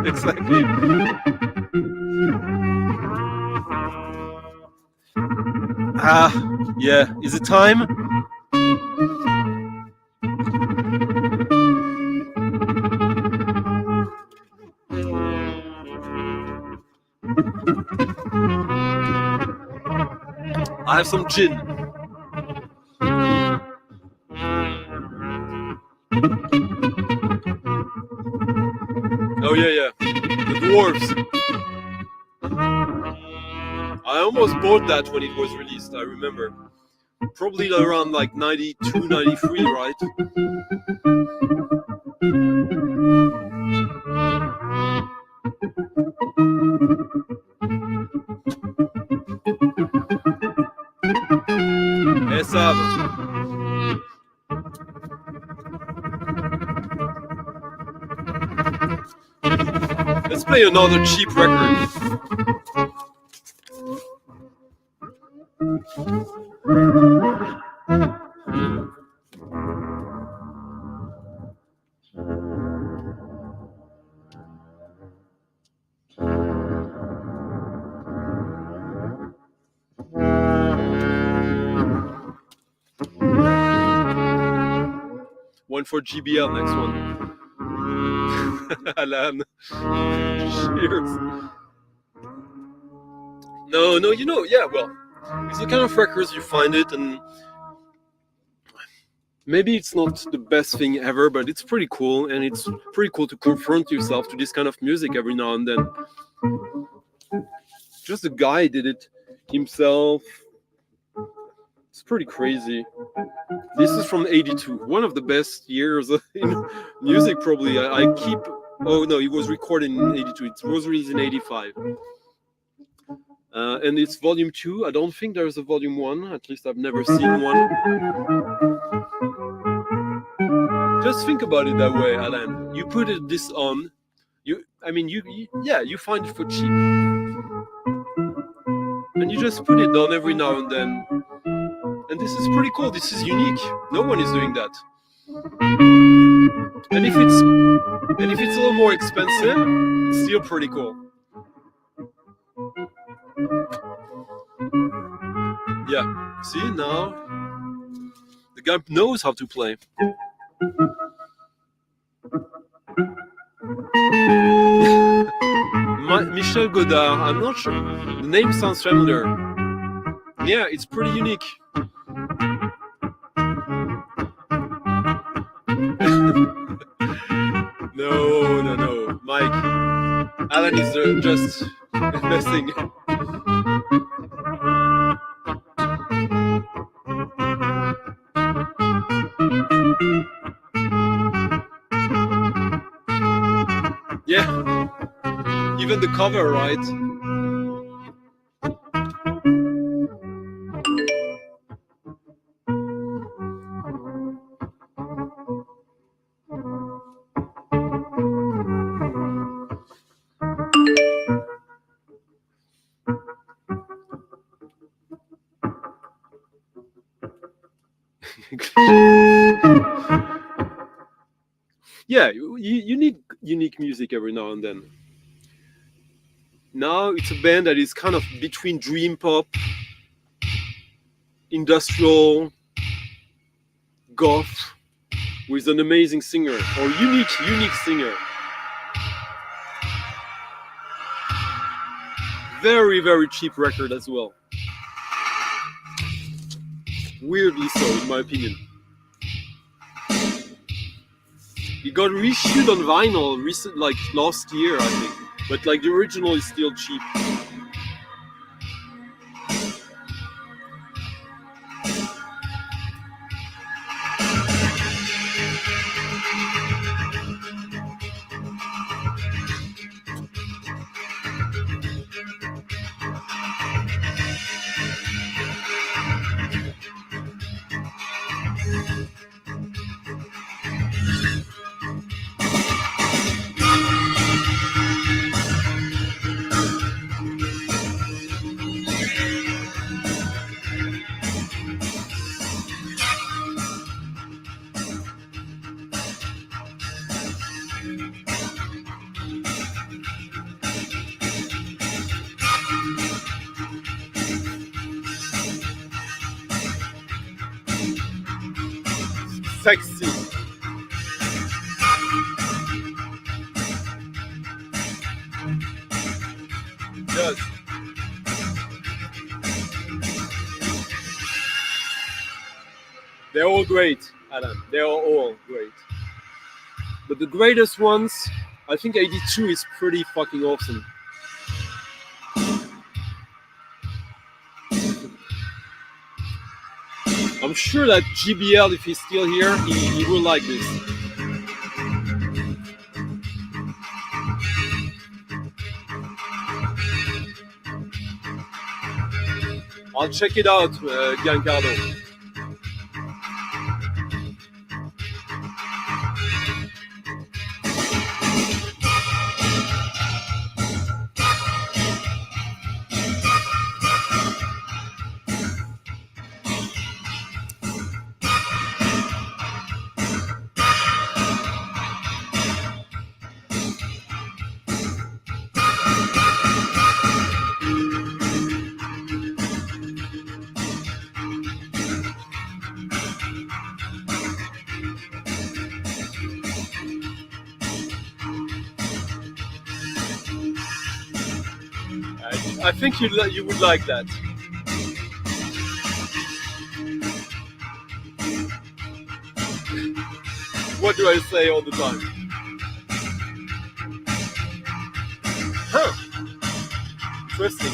Exactly. Yeah. Is it time? I have some gin. Oh yeah. The Dwarves. I almost bought that when it was released, I remember. Probably around like 92, 93, right? Let's play another cheap record. One for GBL, next one. Alan. Cheers. No, well, it's the kind of records you find it, and maybe it's not the best thing ever, but it's pretty cool, and it's pretty cool to confront yourself to this kind of music every now and then. Just the guy did it himself. It's pretty crazy. This is from '82, one of the best years in music, probably. Oh no, it was recorded in '82. It was released in '85. And it's volume 2. I don't think there's a volume 1. At least I've never seen one. Just think about it that way, Alan. You put this on. You find it for cheap, and you just put it on every now and then. And this is pretty cool. This is unique. No one is doing that. And if it's a little more expensive, it's still pretty cool. Yeah. See, now the guy knows how to play. Michel Godard. I'm not sure. The name sounds familiar. Yeah, it's pretty unique. No, Mike. Alan is just messing. Yeah, even the cover, right? Yeah, you need unique music every now and then. Now it's a band that is kind of between dream pop, industrial, goth, with an amazing singer, or unique singer. Very, very cheap record as well. Weirdly so, in my opinion. It got reissued on vinyl like last year, I think. But like the original is still cheap. Sexy. Yes. They're all great, Alan. They're all great. But the greatest ones, I think 82 is pretty fucking awesome. I'm sure that GBL, if he's still here, he will like this. I'll check it out, Giancarlo. I think you would like that. What do I say all the time? Huh. Interesting.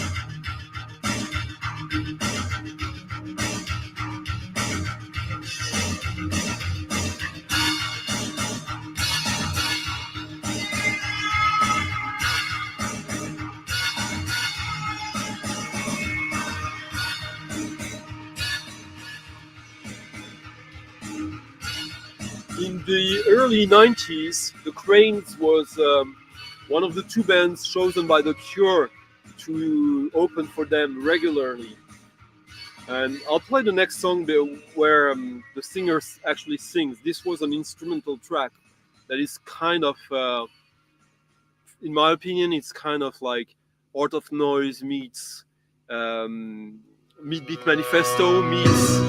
In the early 90s, the Cranes was one of the two bands chosen by The Cure to open for them regularly. And I'll play the next song where the singer actually sings. This was an instrumental track that is kind of, in my opinion, it's kind of like Art of Noise meets Beat Manifesto meets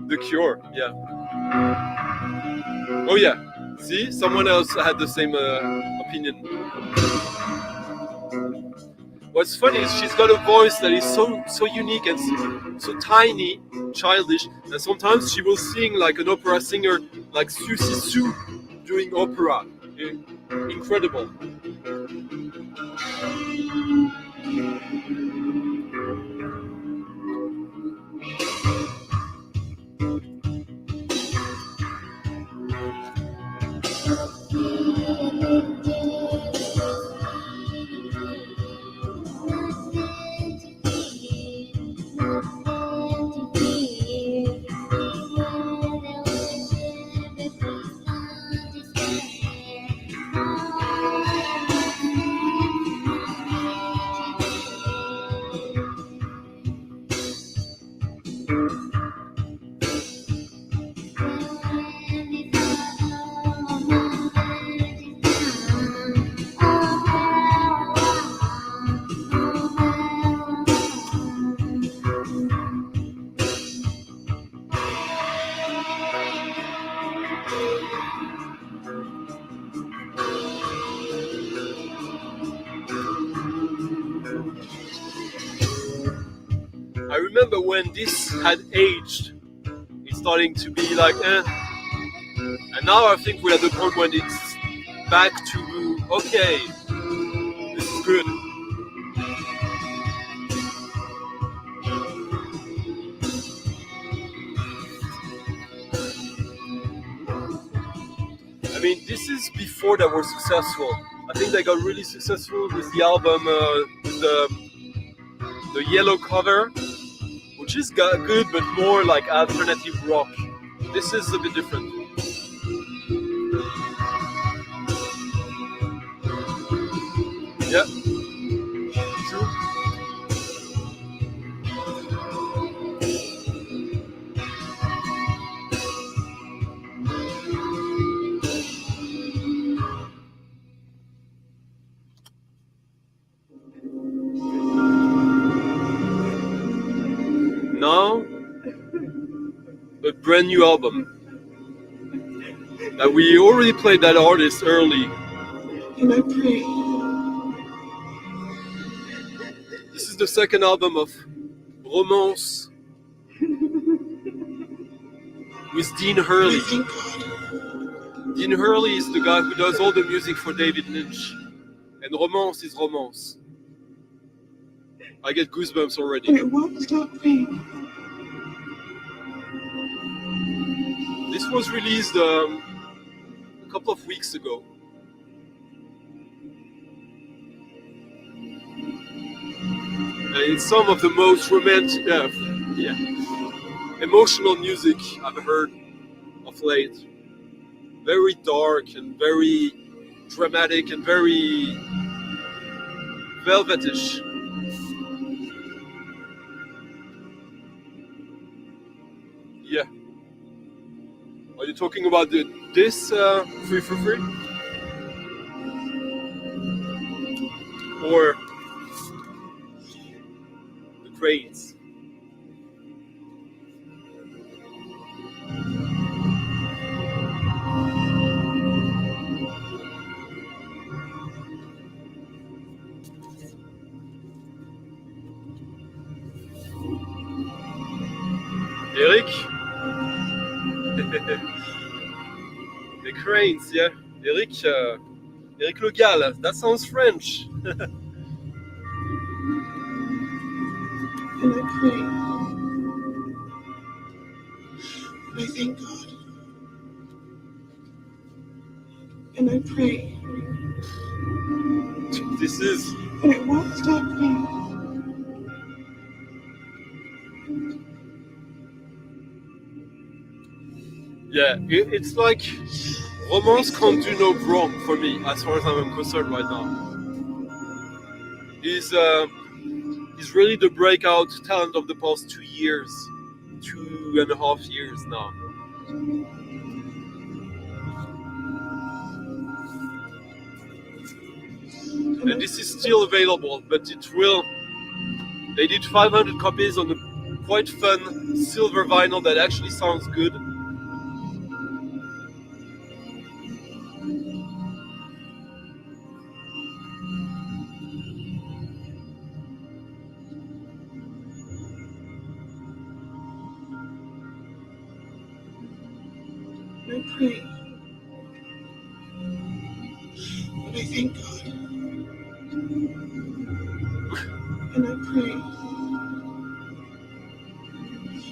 The Cure. Yeah. Oh yeah. See, someone else had the same opinion. What's funny is she's got a voice that is so unique and so tiny, childish, and sometimes she will sing like an opera singer, like Susie Sue doing opera. Incredible. I remember when this had aged, it's starting to be like, and now I think we're at the point when it's back to, okay, this is good. I mean, this is before they were successful. I think they got really successful with the album, with the yellow cover, which is good, but more like alternative rock. This is a bit different. Yeah. True. Now, a brand new album. That we already played that artist early. And I pray. This is the second album of Romance with Dean Hurley. Dean Hurley is the guy who does all the music for David Lynch. And Romance is Romance. I get goosebumps already. And it won't stop me. This was released a couple of weeks ago. And it's some of the most romantic, emotional music I've heard of late. Very dark and very dramatic and very velvetish. Yeah. Are you talking about this Free for Free? Or the Cranes? Eric? The Cranes, yeah. Eric, Eric Le Gall, that sounds French. And I pray. And I thank God. And I pray. This is... And it won't stop me. Yeah, it's like Romance can't do no wrong for me, as far as I'm concerned right now. He's really the breakout talent of the past 2 years, 2.5 years now. And this is still available, but it will They did 500 copies on a quite fun silver vinyl that actually sounds good. I pray. And I thank God. And I pray.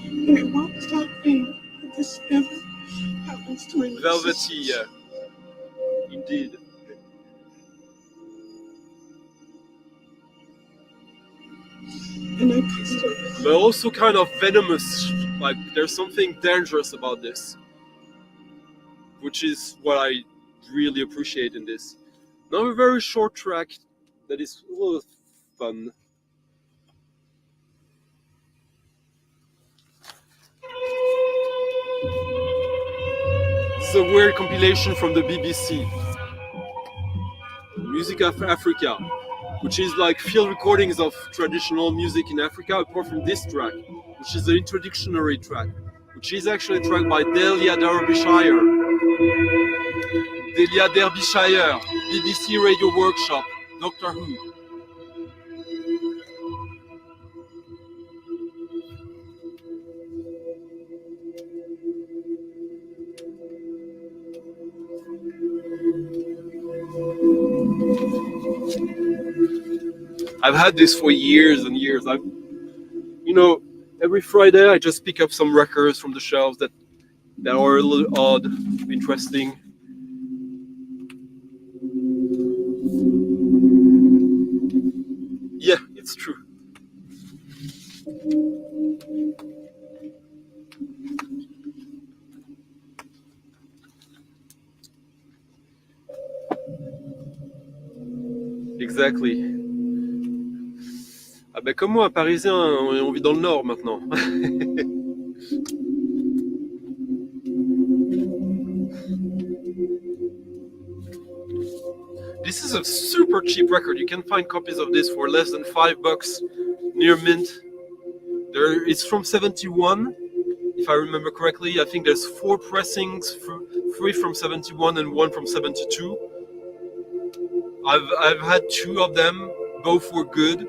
And it won't stop me that this never happens to my Velvety, yeah. Indeed. And I pray. But also kind of venomous, like there's something dangerous about this, which is what I really appreciate in this. Now a very short track that is a little fun. This is a weird compilation from the BBC, Music of Africa, which is like field recordings of traditional music in Africa, apart from this track, which is the introductory track, which is actually a track by Delia Derbyshire. Delia Derbyshire, BBC Radio Workshop, Doctor Who. I've had this for years and years. Every Friday I just pick up some records from the shelves that are a little odd, interesting. Yeah, it's true. Exactly. Ah ben comme moi, Parisien, on vit dans le Nord maintenant. This is a super cheap record. You can find copies of this for less than $5 near Mint. It's from 71, if I remember correctly. I think there's 4 pressings, 3 from 71 and 1 from 72. I've had 2 of them. Both were good.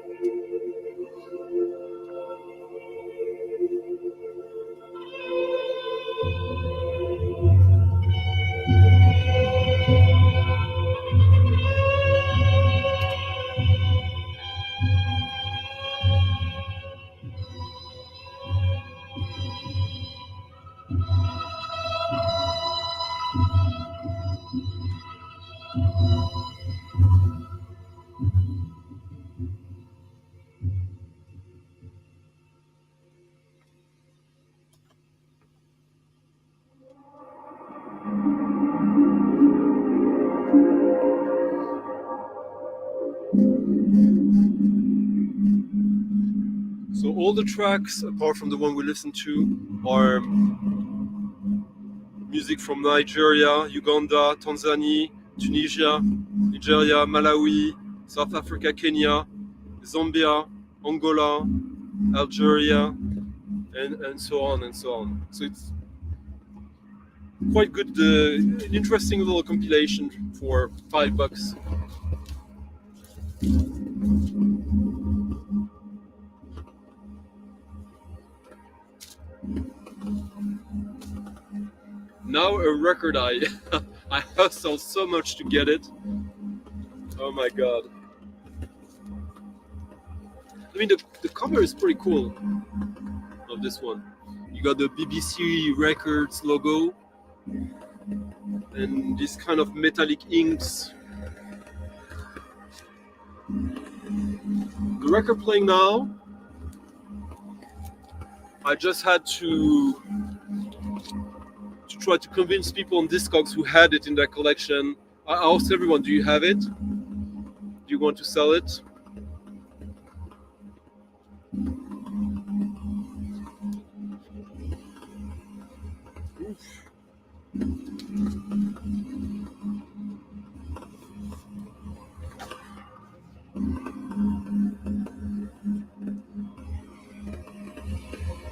So all the tracks, apart from the one we listened to, are music from Nigeria, Uganda, Tanzania, Tunisia, Nigeria, Malawi, South Africa, Kenya, Zambia, Angola, Algeria, and so on and so on. So it's quite good, an interesting little compilation for $5. Now a record I hustled so much to get it. Oh my god. I mean, the cover is pretty cool of this one. You got the BBC Records logo and this kind of metallic inks. The record playing now, I just had to try to convince people on Discogs who had it in their collection. I asked everyone, do you have it? Do you want to sell it?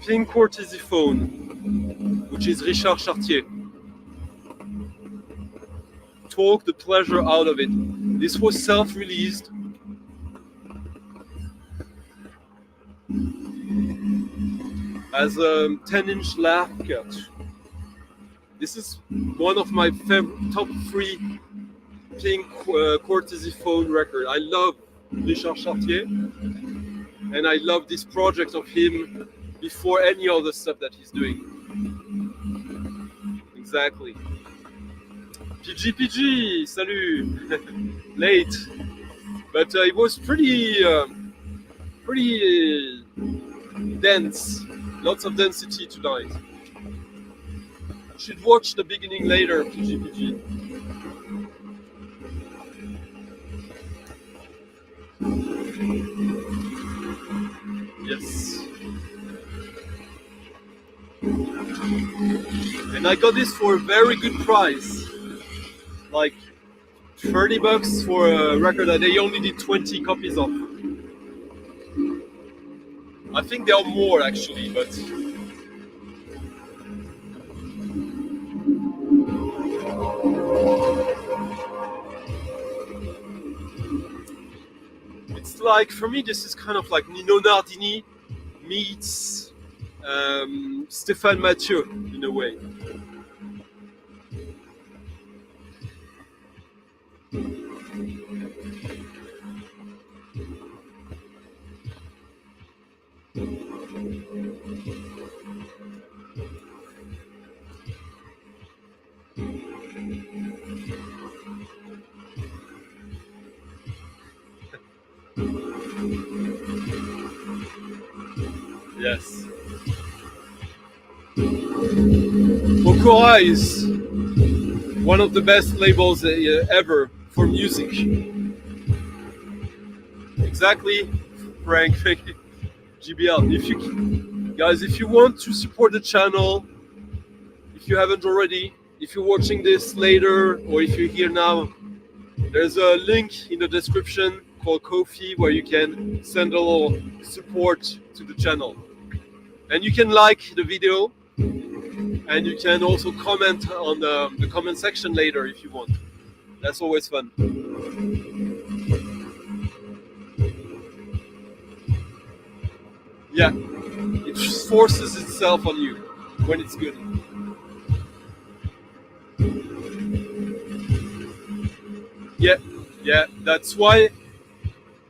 Pink Cortesiphone, which is Richard Chartier. Talk the pleasure out of it. This was self-released. As a 10-inch laugh cut. This is one of my top 3 Pink Cortesiphone record. I love Richard Chartier, and I love this project of him before any other stuff that he's doing. Exactly. PG, salut! Late. But it was pretty dense. Lots of density tonight. You should watch the beginning later, PG. Yes. And I got this for a very good price. Like $30 for a record that they only did 20 copies of. I think there are more actually, but it's like, for me, this is kind of like Nino Nardini meets Stéphane Mathieu in a way. Yes. Okora is one of the best labels ever for music. Exactly, Frank. GBL. If you want to support the channel, if you haven't already, if you're watching this later or if you're here now, there's a link in the description called Ko-fi where you can send a little support to the channel. And you can like the video, and you can also comment on the comment section later if you want. That's always fun. Yeah, it just forces itself on you when it's good. Yeah, that's why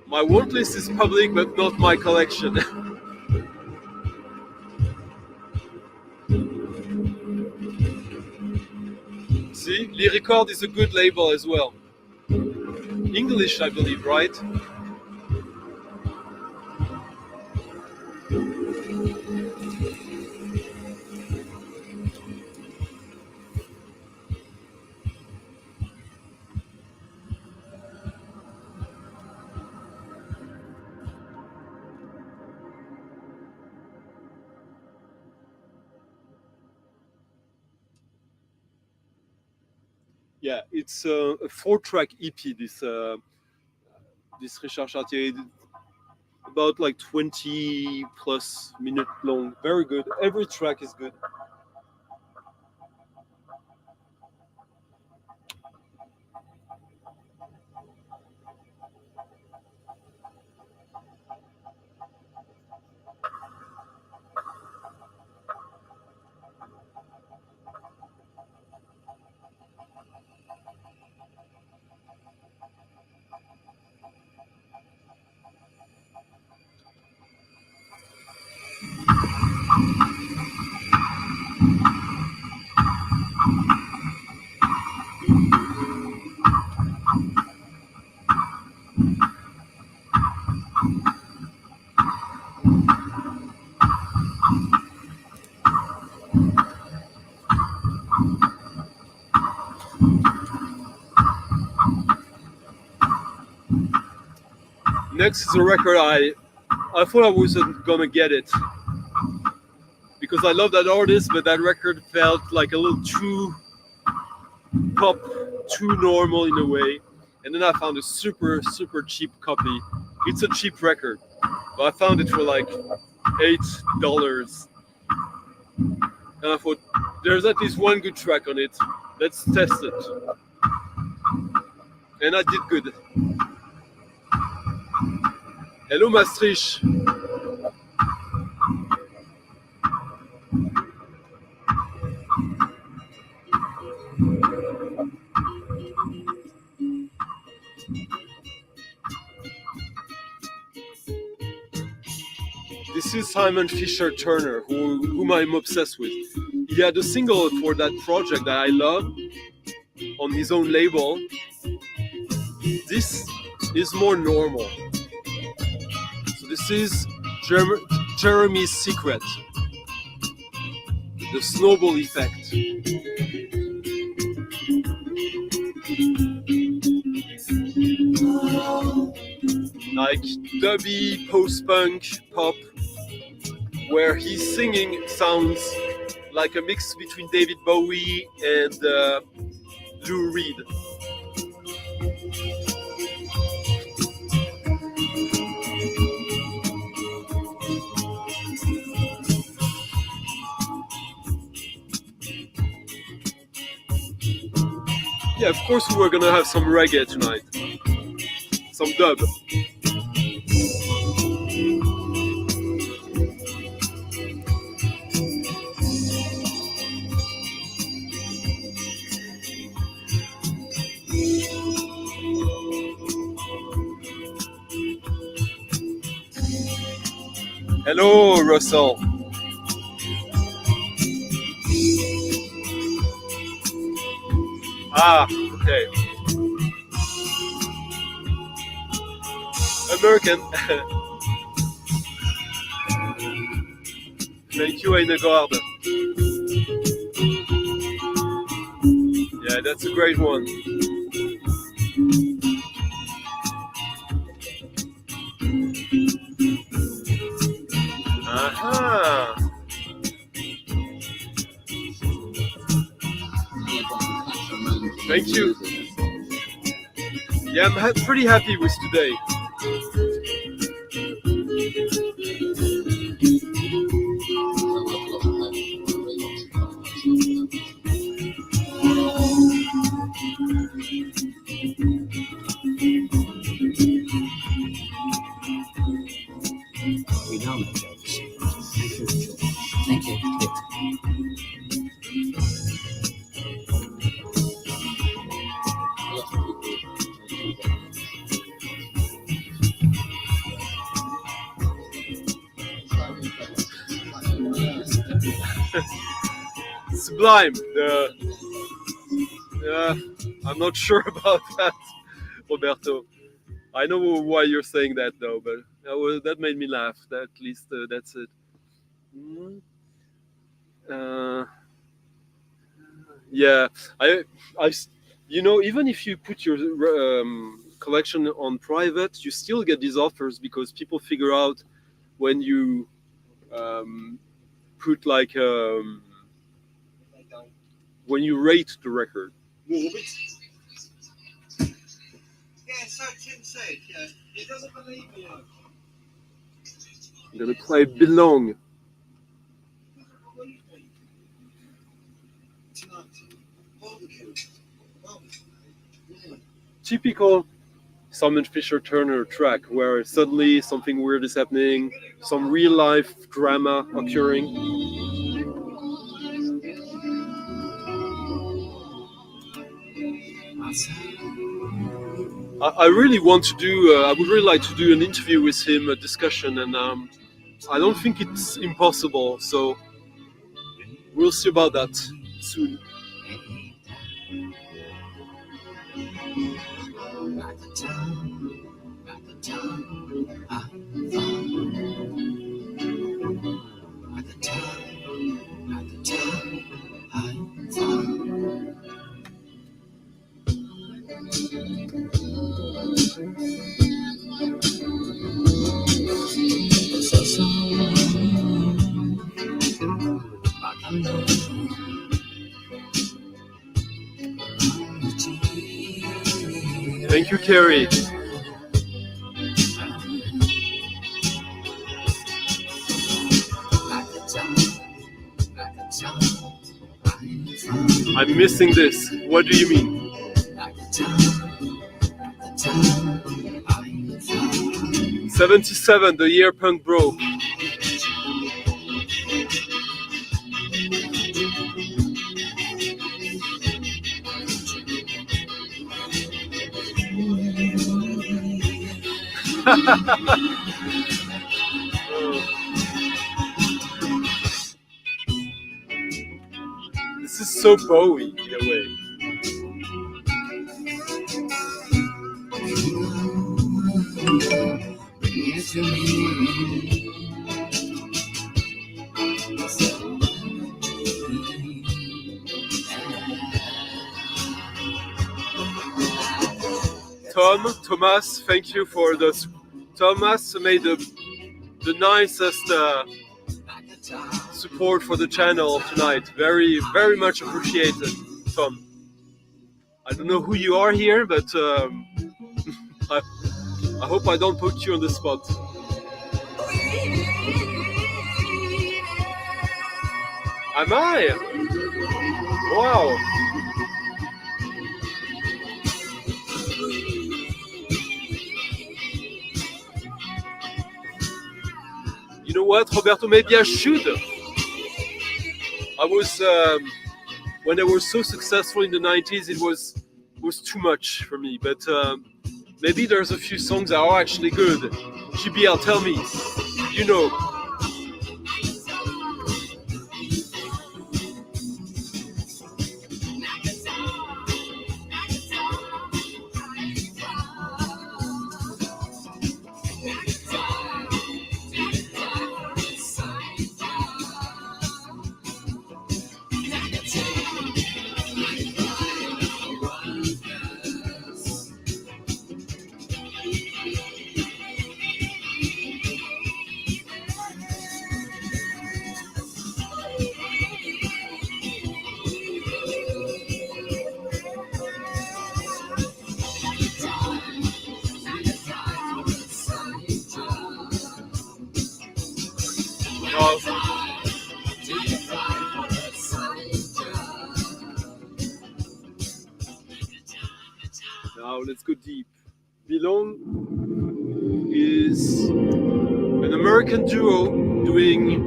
my want list is public, but not my collection. See, Lyricord is a good label as well. English, I believe, right? Yeah, it's a 4-track EP. This Richard Chartier, about like 20 plus minute long. Very good. Every track is good. Next is a record I thought I wasn't gonna get it because I love that artist, but that record felt like a little too pop, too normal in a way. And then I found a super cheap copy. It's a cheap record, but I found it for like $8. And I thought, there's at least one good track on it. Let's test it. And I did good. Hello, Maastricht. This is Simon Fisher Turner, whom I'm obsessed with. He had a single for that project that I love on his own label. This is more normal. So this is Jeremy's Secret, the snowball effect. Like dubby, post-punk, pop, where his singing sounds like a mix between David Bowie and Lou Reed. Yeah, of course we were gonna have some reggae tonight. Some dub. Hello, Russell. Ah, okay. American. Thank you, Einegard. Yeah, that's a great one. Aha! Thank you. Yeah, I'm pretty happy with today. We know no jokes. Thank you. Sublime. I'm not sure about that, Roberto. I know why you're saying that though, but that made me laugh. At least that's it. Yeah, even if you put your collection on private, you still get these offers because people figure out when you put like when you rate the record. Yeah, so Tim said, he doesn't believe me. I'm gonna play Belong. Typical Simon Fisher Turner track where suddenly something weird is happening, some real life drama occurring. I really want to do. I would really like to do an interview with him, a discussion, and I don't think it's impossible. So we'll see about that soon. Thank you, Kerry. Like a I'm missing this. What do you mean? 77, the year punk broke. This is so Bowie in a way. Thomas, thank you for the. Thomas made the nicest support for the channel tonight. Very, very much appreciated, Tom. I don't know who you are here, but I hope I don't put you on the spot. Am I? Wow. You know what, Roberto? Maybe I should. I was when they were so successful in the 90s, it was too much for me. But maybe there's a few songs that are actually good. GBL, tell me. You know. Now let's go deep. Belong is an American duo doing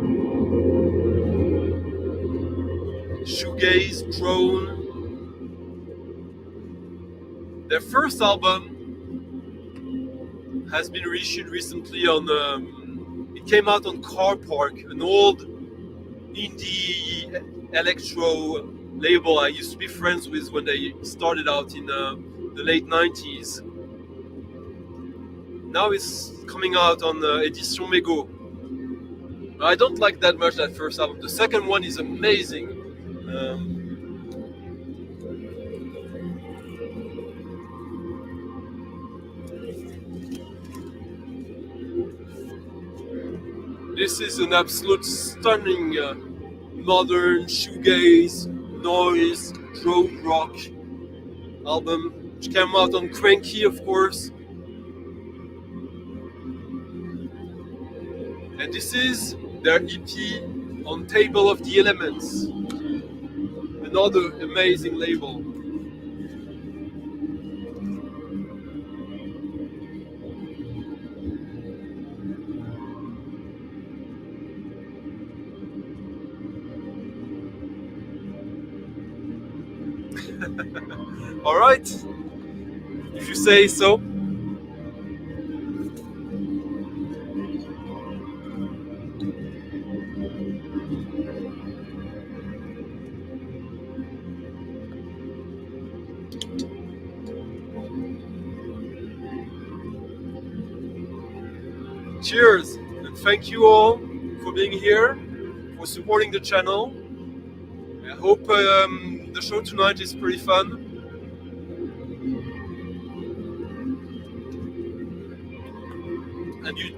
shoegaze, drone. Their first album has been reissued recently on. It came out on Car Park, an old indie electro label I used to be friends with when they started out in the late 90s. Now it's coming out on Edition Mego. I don't like that much that first album. The second one is amazing. This is an absolute stunning modern shoegaze, noise, drone rock album, which came out on Cranky, of course. And this is their EP on Table of the Elements, another amazing label. All right, if you say so. Cheers, and thank you all for being here, for supporting the channel. I hope the show tonight is pretty fun.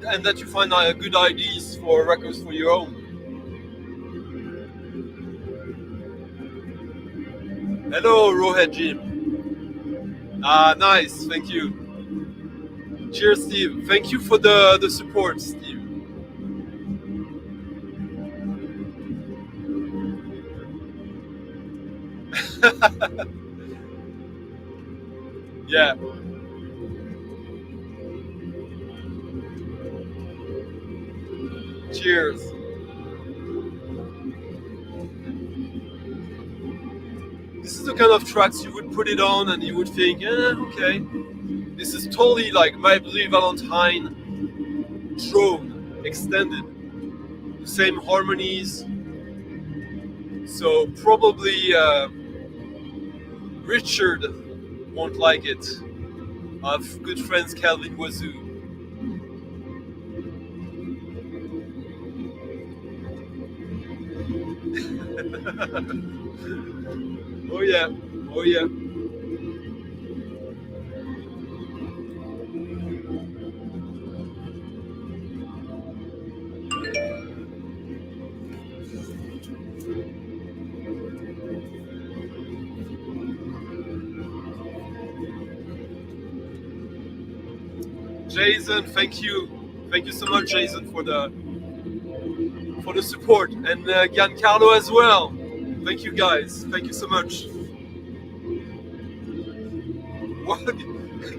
And that you find good ideas for records for your own. Hello, Rawhead Jim. Ah, nice, thank you. Cheers, Steve. Thank you for the support, Steve. Yeah. Cheers. This is the kind of tracks you would put it on and you would think, okay, this is totally like My Bloody Valentine drone extended. Same harmonies. So probably Richard won't like it. I have good friends Calvin Wazoo. Oh yeah, oh yeah. Jason, thank you so much, Jason, for the support, and Giancarlo as well. Thank you guys, thank you so much. What?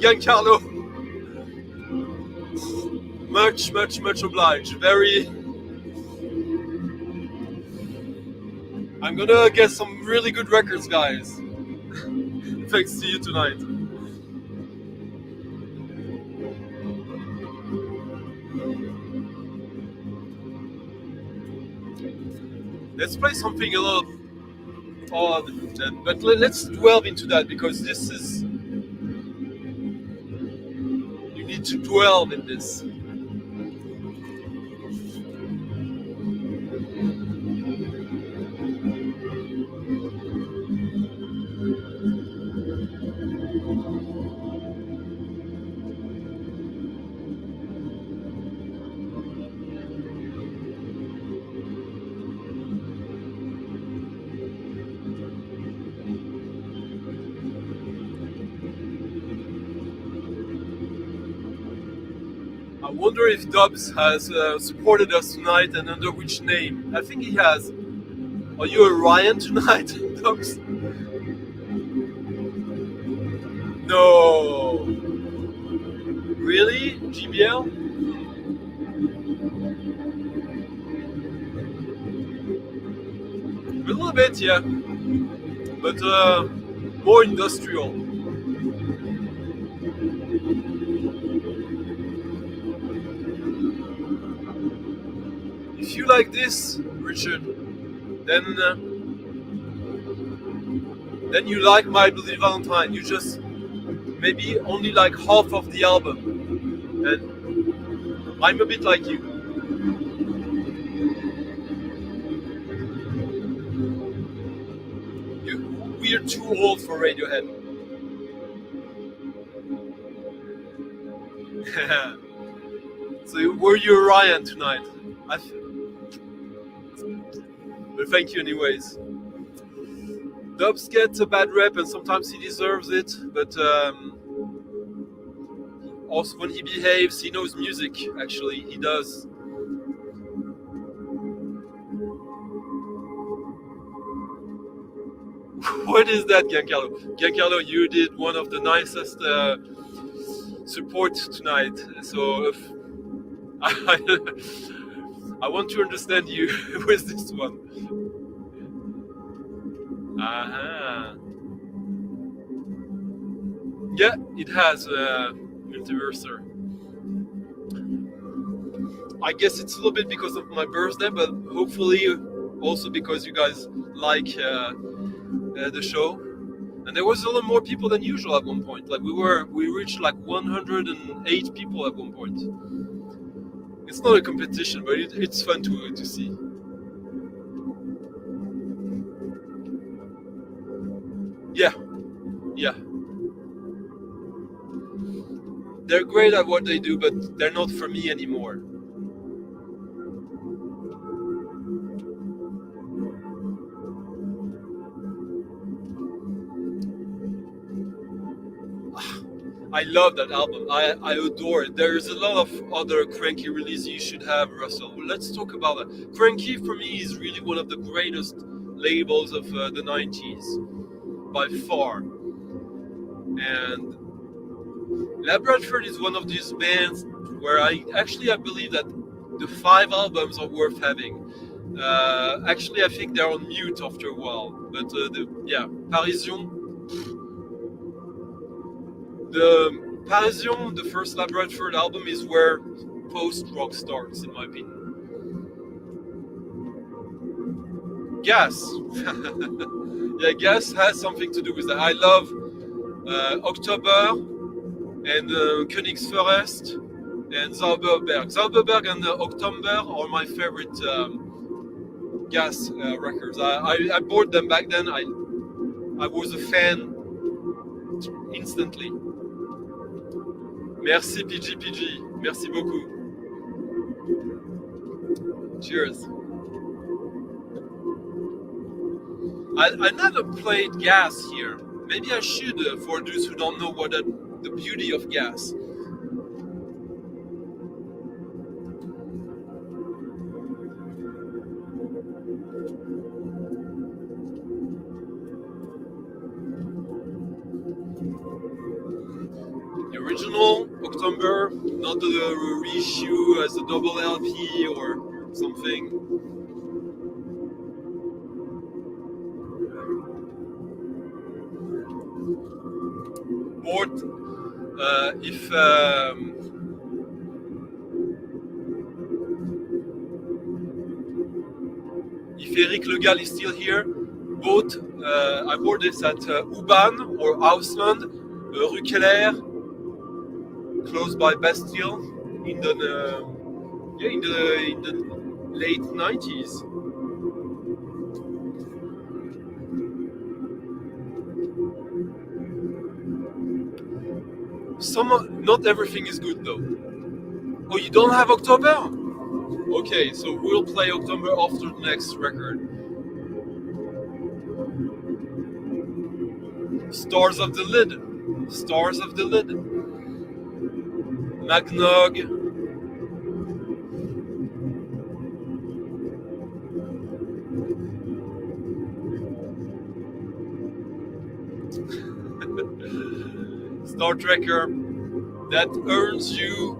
Giancarlo, much obliged. Very. I'm gonna get some really good records, guys. Thanks to you tonight. Let's play something a little odd, then, but let's delve into that because this is. You need to dwell in this. I wonder if Dubs has supported us tonight and under which name. I think he has. Are you a Ryan tonight, Dubs? No. Really? GBL? A little bit, yeah. But more industrial. If you like this, Richard, then you like My Bloody Valentine. You just maybe only like half of the album, and I'm a bit like you. We're too old for Radiohead. So were you Ryan tonight? But thank you anyways. Dubs gets a bad rep and sometimes he deserves it, but also when he behaves, he knows music, actually, he does. What is that, Giancarlo? Giancarlo, you did one of the nicest support tonight, so I want to understand you with this one. Aha. Yeah, it has multiverser. I guess it's a little bit because of my birthday, but hopefully also because you guys like the show. And there was a little more people than usual at one point. Like we reached like 108 people at one point. It's not a competition, but it's fun to see. Yeah. They're great at what they do, but they're not for me anymore. I love that album. I adore it. There's a lot of other Cranky releases you should have, Russell. Let's talk about that. Cranky for me is really one of the greatest labels of the 90s. by far. And Lab Radford is one of these bands where I believe that the 5 albums are worth having. Actually, I think they're on mute after a while. But Parisian. The Parisian, the first Lab Radford album, is where post-rock starts, in my opinion. Gas. Yeah, Gas has something to do with that. I love October and Königsforest and Zauberberg. Zauberberg and October are my favorite Gas records. I bought them back then. I was a fan instantly. Merci PG. Merci beaucoup. Cheers. I never played Gas here. Maybe I should for those who don't know what the beauty of Gas. The original October, not the reissue as a double LP or something. Bored if Eric Le Gall is still here, I bought this at Uban or Ausland, Rue Keller, close by Bastille, in the late 90s. Not everything is good though. Oh, you don't have October? Okay, so we'll play October after the next record. Stars of the Lid. Magnog. Star Trekker. That earns you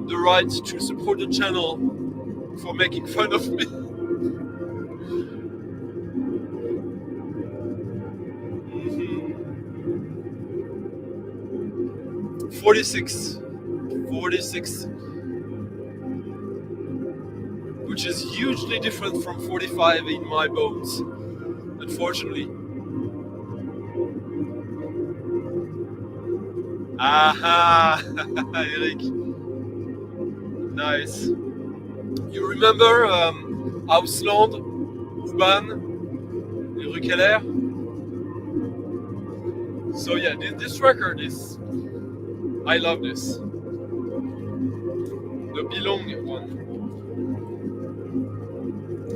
the right to support the channel for making fun of me. 46, which is hugely different from 45 in my bones, unfortunately. Aha, Eric. Nice. You remember Ausland, Uban, Rue Keller? So yeah, this record is... I love this. The Belong one,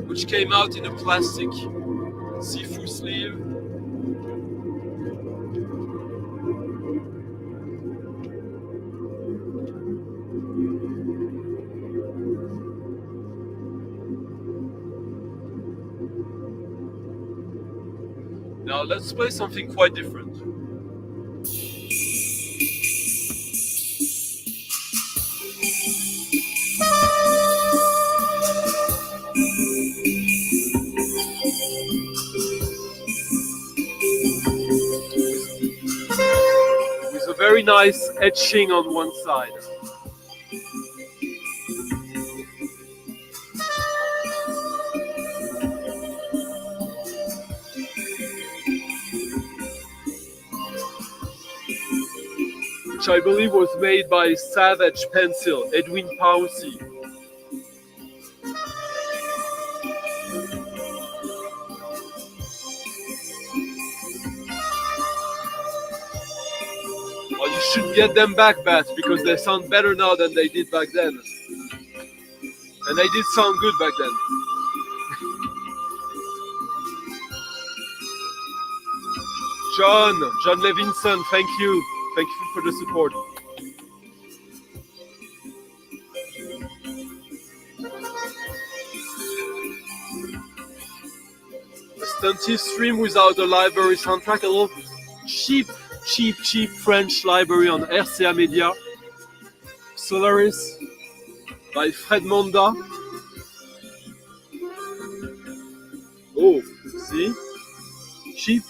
which came out in a plastic Sifu sleeve. Now let's play something quite different. With a very nice etching on one side. Which I believe was made by Savage Pencil, Edwin Pouncey. Well, you should get them back, Bat, because they sound better now than they did back then. And they did sound good back then. John Levinson, thank you. Thank you for the support. Stunty stream without a library soundtrack, a little cheap French library on RCA Media. Solaris by Fred Monda. Oh, see? Cheap.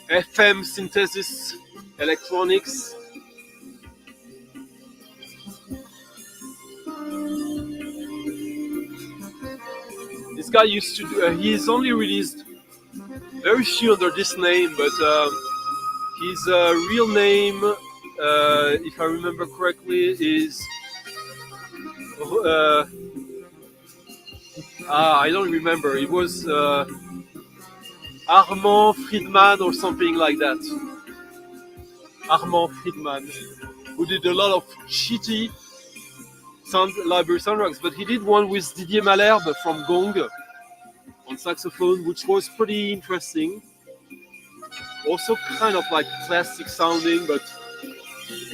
FM synthesis electronics. This guy used to do, he's only released very few under this name, but his real name, if I remember correctly, is I don't remember. It was Armand Friedman or something like that. Armand Friedman, who did a lot of shitty library soundtracks, but he did one with Didier Malherbe from Gong on saxophone, which was pretty interesting. Also kind of like classic sounding, but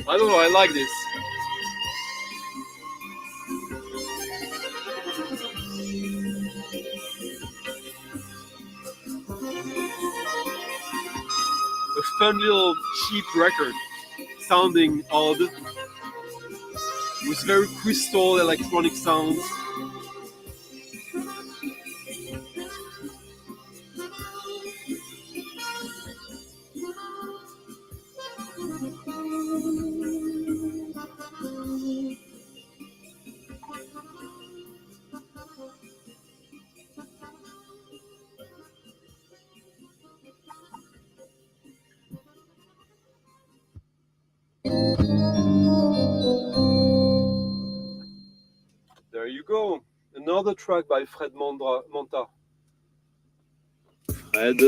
I don't know, I like this. A fun little cheap record, sounding odd, with very crystal electronic sounds. There you go. Another track by Fred Monta. Fred.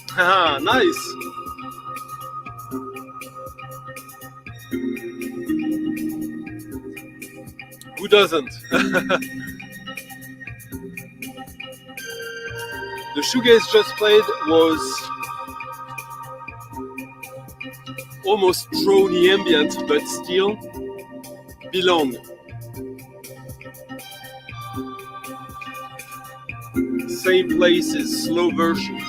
Haha, nice. Who doesn't? The shoegaze just played was almost drony ambient, but still belong. Same places, slow version.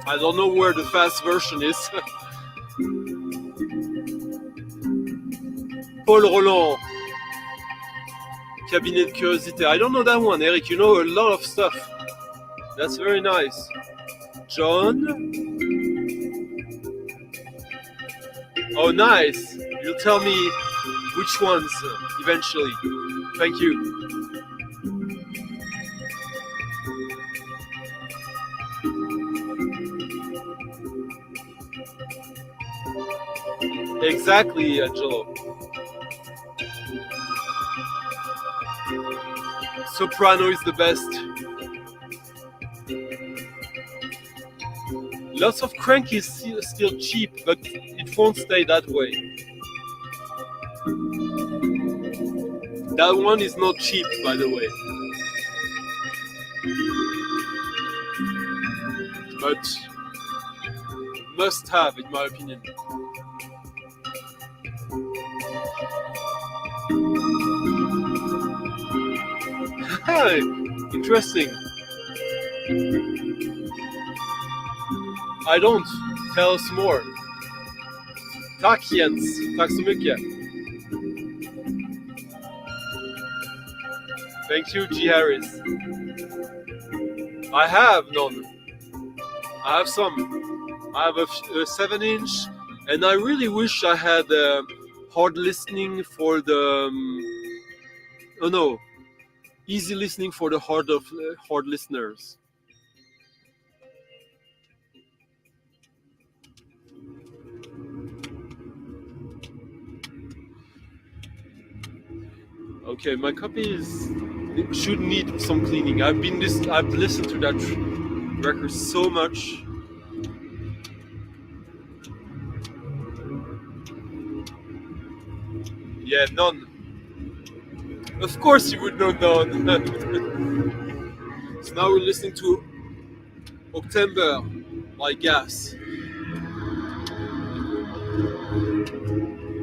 I don't know where the fast version is. Paul Roland, Cabinet de Curiosité. I don't know that one, Eric. You know a lot of stuff. That's very nice. John. Oh, nice. You'll tell me which ones eventually. Thank you. Exactly, Angelo. Soprano is the best. Lots of crank is still cheap, but it won't stay that way. That one is not cheap, by the way. But must have, in my opinion. Hi, interesting. I don't. Tell us more. Tack Jens. Tack så mycket. Thank you, G. Harris. I have none. I have some. I have a 7-inch, and I really wish I had hard listening for the. Oh no, easy listening for the hard listeners. Okay, my copy should need some cleaning. I've listened to that record so much. Yeah, none. Of course you would know none. So now we're listening to October by Gas.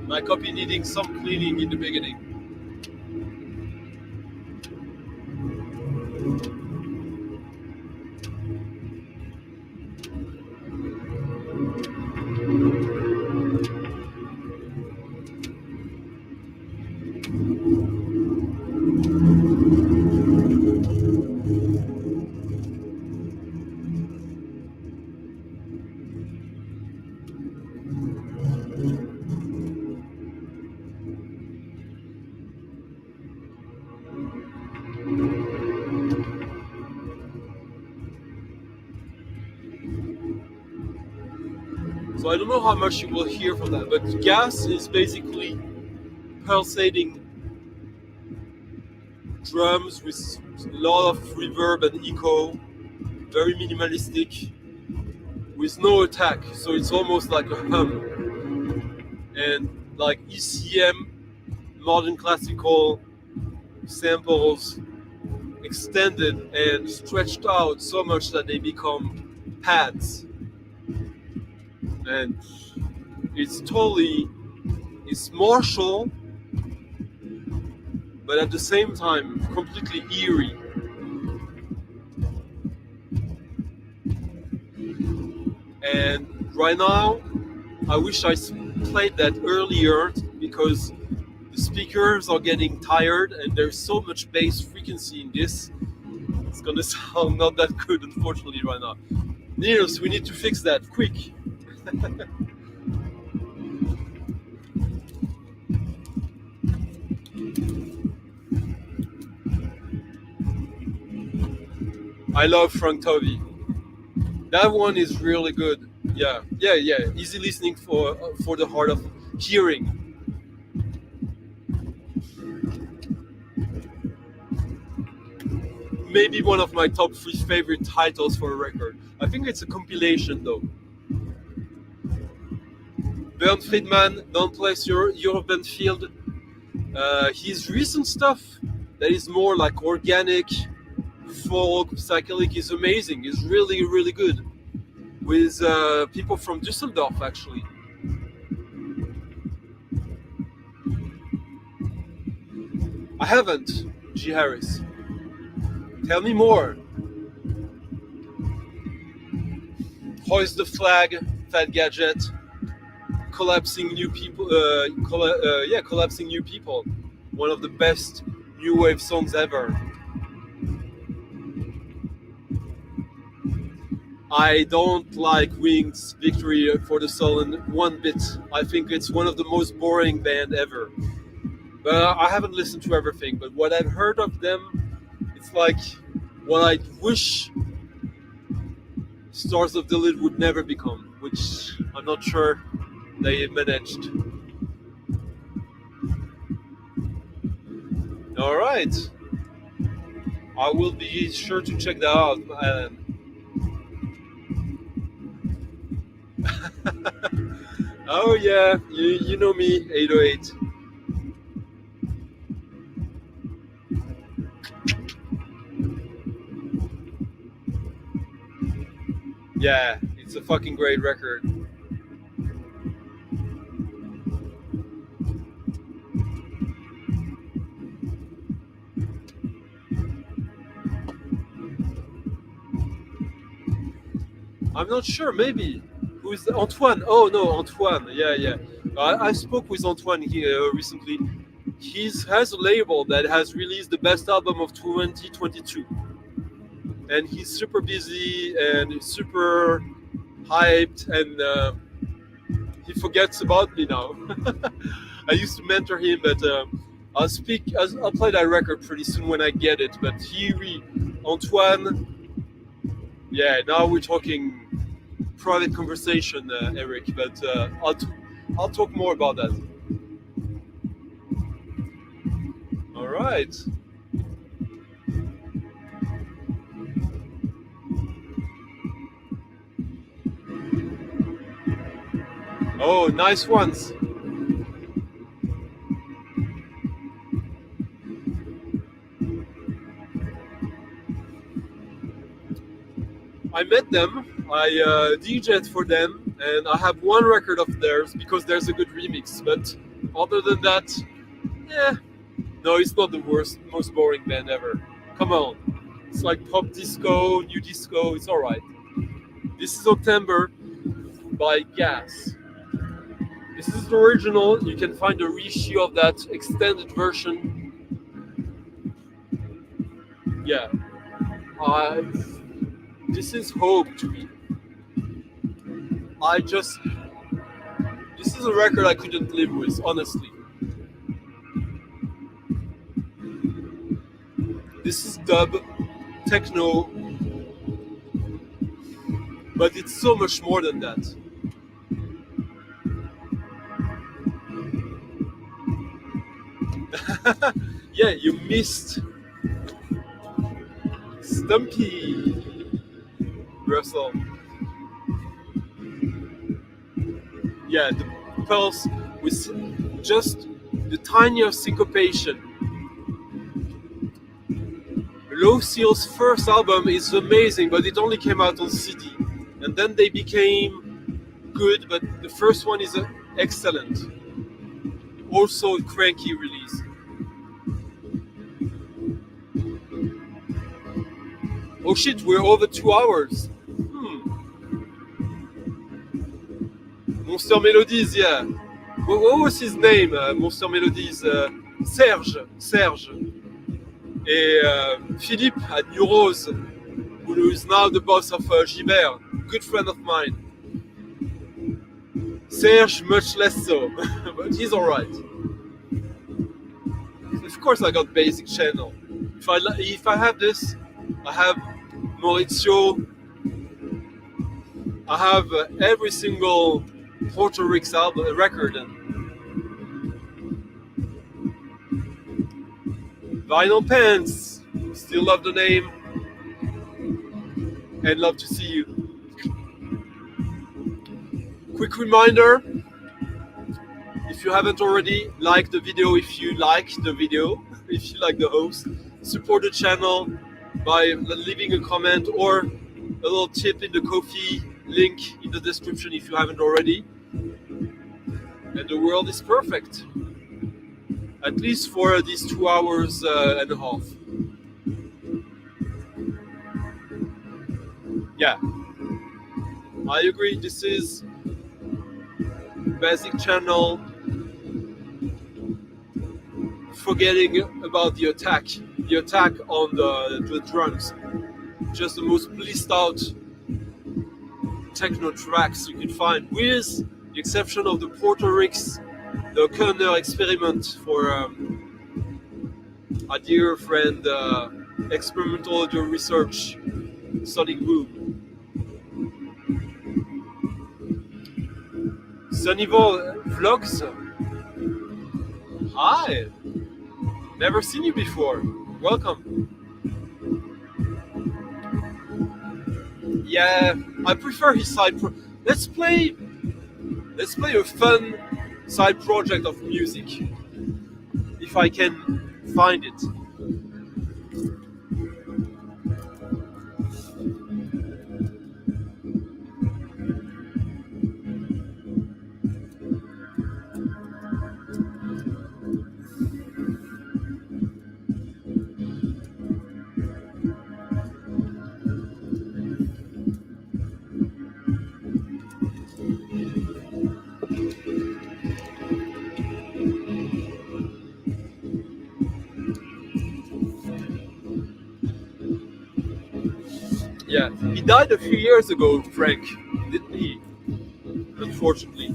My copy needing some cleaning in the beginning. So I don't know how much you will hear from that, but Gas is basically pulsating drums with a lot of reverb and echo, very minimalistic, with no attack, so it's almost like a hum. And like ECM, modern classical samples extended and stretched out so much that they become pads. And it's martial, but at the same time completely eerie. And right now, I wish I played that earlier because the speakers are getting tired and there's so much bass frequency in this. It's gonna sound not that good, unfortunately, right now. Niels, we need to fix that quick. I love Frank Tovey. That one is really good. Yeah. Easy listening for the heart of hearing. Maybe one of my top 3 favorite titles for a record. I think it's a compilation though. Bernd Friedman, Don't Place Your Urban Field. His recent stuff that is more like organic, folk, psychedelic is amazing. It's really, really good. With people from Düsseldorf, actually. I haven't, G. Harris. Tell me more. Hoist the Flag, Fat Gadget, Collapsing New People. Collapsing New People. One of the best new wave songs ever. I don't like Wings' Victory for the Sullen one bit. I think it's one of the most boring band ever. But I haven't listened to everything. But what I've heard of them, it's like what I wish Stars of the Lid would never become, which I'm not sure they managed. All right, I will be sure to check that out. Oh yeah, you know me, 808. Yeah, it's a fucking great record. I'm not sure, maybe. Who's Antoine? Oh no, Antoine. Yeah. I spoke with Antoine here recently. He has a label that has released the best album of 2022. And he's super busy and super hyped, and he forgets about me now. I used to mentor him, but I'll play that record pretty soon when I get it. But Antoine, yeah, now we're talking private conversation, Eric, but I'll talk more about that. All right. Oh, nice ones. I met them, I DJed for them, and I have one record of theirs because there's a good remix. But other than that, yeah, no, it's not the worst, most boring band ever. Come on, it's like pop disco, new disco. It's all right. This is September by Gas. This is the original. You can find a reissue of that extended version. Yeah, I. This is hope to me. This is a record I couldn't live with, honestly. This is dub, techno, but it's so much more than that. Yeah, you missed Stumpy, Russell. Yeah, the pulse with just the tiniest syncopation. Low Seal's first album is amazing, but it only came out on CD. And then they became good, but the first one is excellent. Also a cranky release. Oh shit, we're over 2 hours. Monster Melodies, yeah. What was his name, Monster Melodies? Serge. And Philippe at New Rose, who is now the boss of Gilbert, good friend of mine. Serge, much less so, but he's alright. Of course, I got basic channel. If I have this, I have Maurizio. I have every single Puerto Rican album record. And Vinyl Pants. Still love the name. And love to see you. Quick reminder, if you haven't already, like the video if you like the video, if you like the host. Support the channel by leaving a comment or a little tip in the Ko-fi link in the description if you haven't already. And the world is perfect. At least for these 2 hours and a half. Yeah, I agree. This is basic channel. Forgetting about the attack on the drums. Just the most blissed out techno tracks you can find, with the exception of the Puerto Rics, the Kerner experiment for a dear friend, experimental audio research, Sonic Boom. Sunnyval Vlogs. Hi! Never seen you before. Welcome. Yeah, I prefer his side Let's play a fun side project of music. If I can find it. Yeah, he died a few years ago, Frank, didn't he? Unfortunately.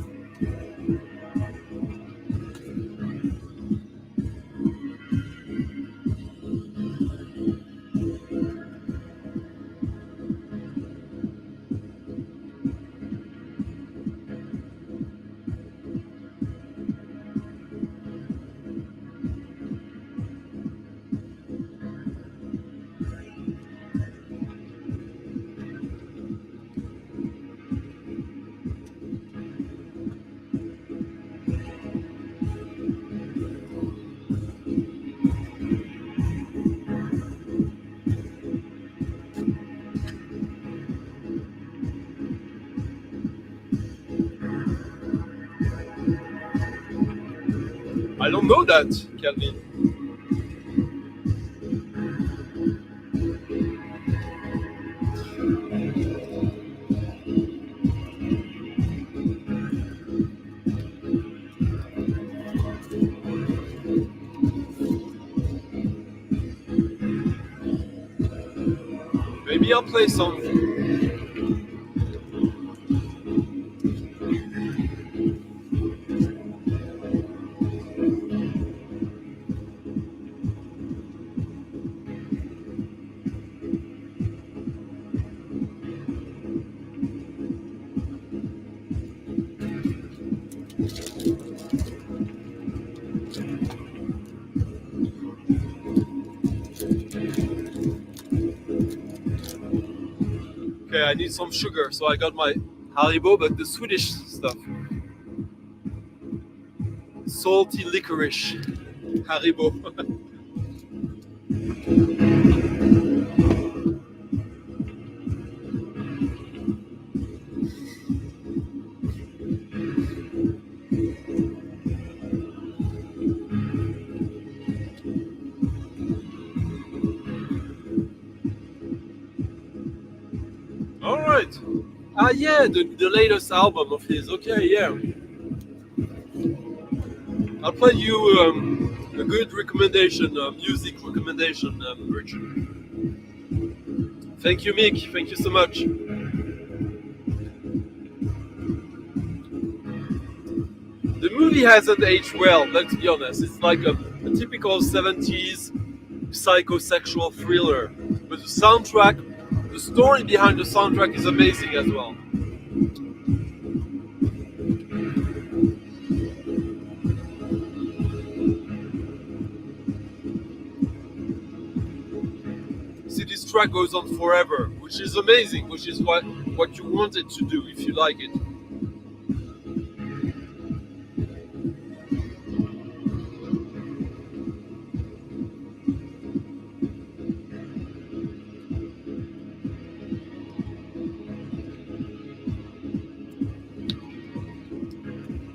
I don't know that, Calvin. Maybe I'll play some. Okay, I need some sugar, so I got my Haribo, but the Swedish stuff. Salty licorice Haribo. All right. Ah, yeah, the latest album of his. Okay, yeah. I'll play you a good recommendation, music recommendation, Richard. Thank you, Mick. Thank you so much. The movie hasn't aged well, let's be honest. It's like a typical 70s psychosexual thriller. But the soundtrack, the story behind the soundtrack is amazing as well. See, this track goes on forever, which is amazing, which is what you want it to do if you like it.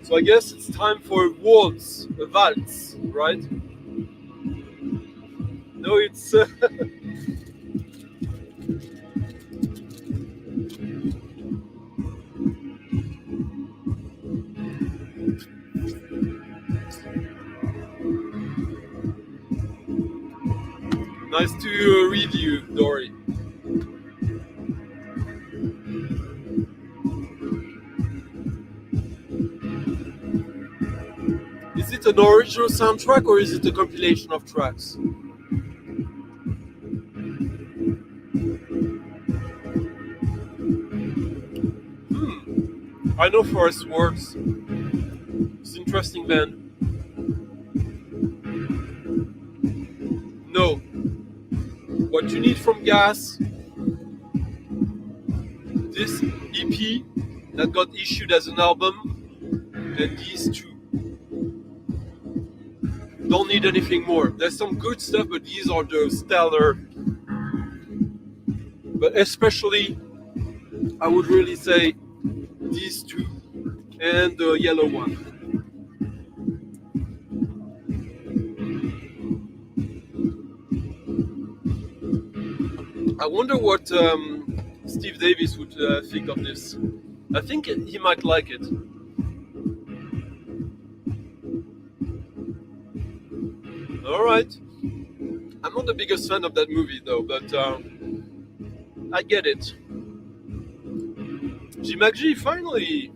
So I guess it's time for a waltz, a waltz, right? No, it's... Nice to read you, Dory. Is it an original soundtrack or is it a compilation of tracks? I know Forest Works. It's an interesting band. No. What you need from Gas, this EP that got issued as an album, and these two. Don't need anything more. There's some good stuff, but these are the stellar. But especially, I would really say these two and the yellow one. I wonder what Steve Davis would think of this. I think he might like it. All right. I'm not the biggest fan of that movie though, but I get it. G-Mag-G, finally!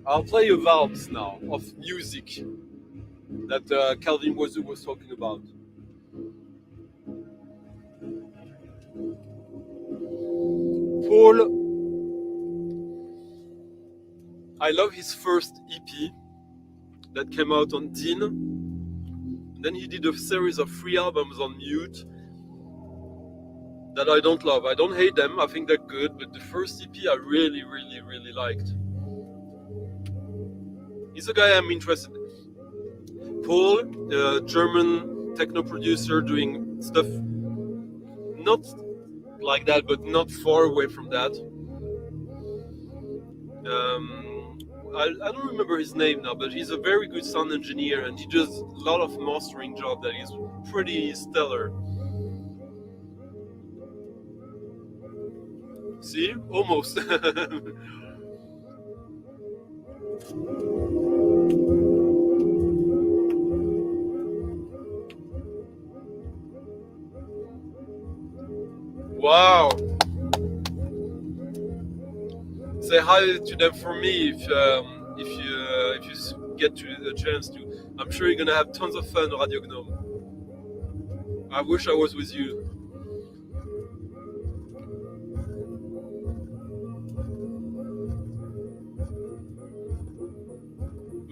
I'll play a valves now of music that Calvin Wazoo was talking about. Paul, I love his first EP that came out on Dean. Then he did a series of 3 albums on Mute that I don't love. I don't hate them, I think they're good, but the first EP I really, really, really liked. He's a guy I'm interested in. Paul, a German techno producer doing stuff not like that, but not far away from that. I don't remember his name now, but he's a very good sound engineer, and he does a lot of mastering job that is pretty stellar. See, almost. Wow. Say hi to them for me if you get to the chance to. I'm sure you're gonna have tons of fun, Radio Gnome. I wish I was with you.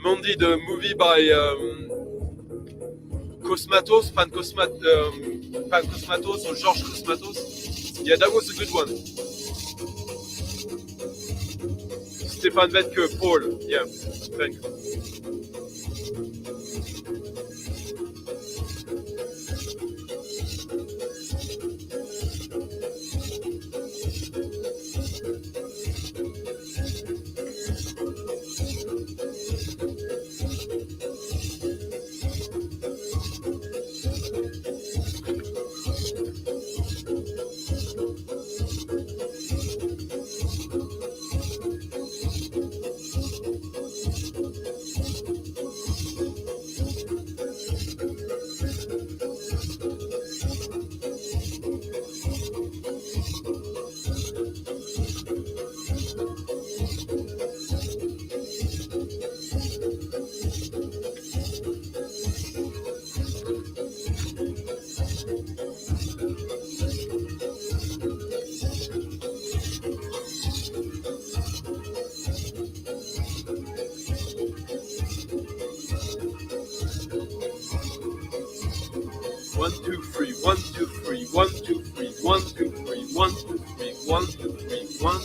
Mandy, the movie by Cosmatos, Pan Cosmatos or George Cosmatos. Yeah, that was a good one. Stéphane Vetke, Paul. Yeah, thanks. One, two, three, one, two, three, one, two, three, one, two, three, one, two, three, one, two, three, one.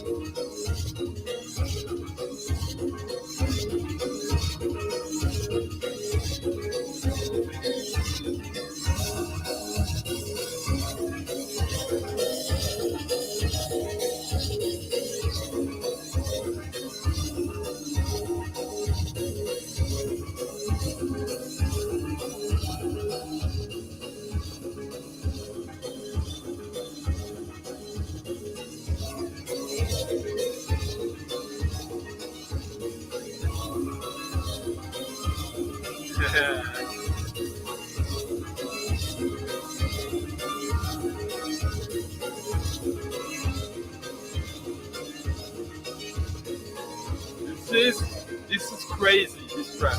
This is crazy, this track.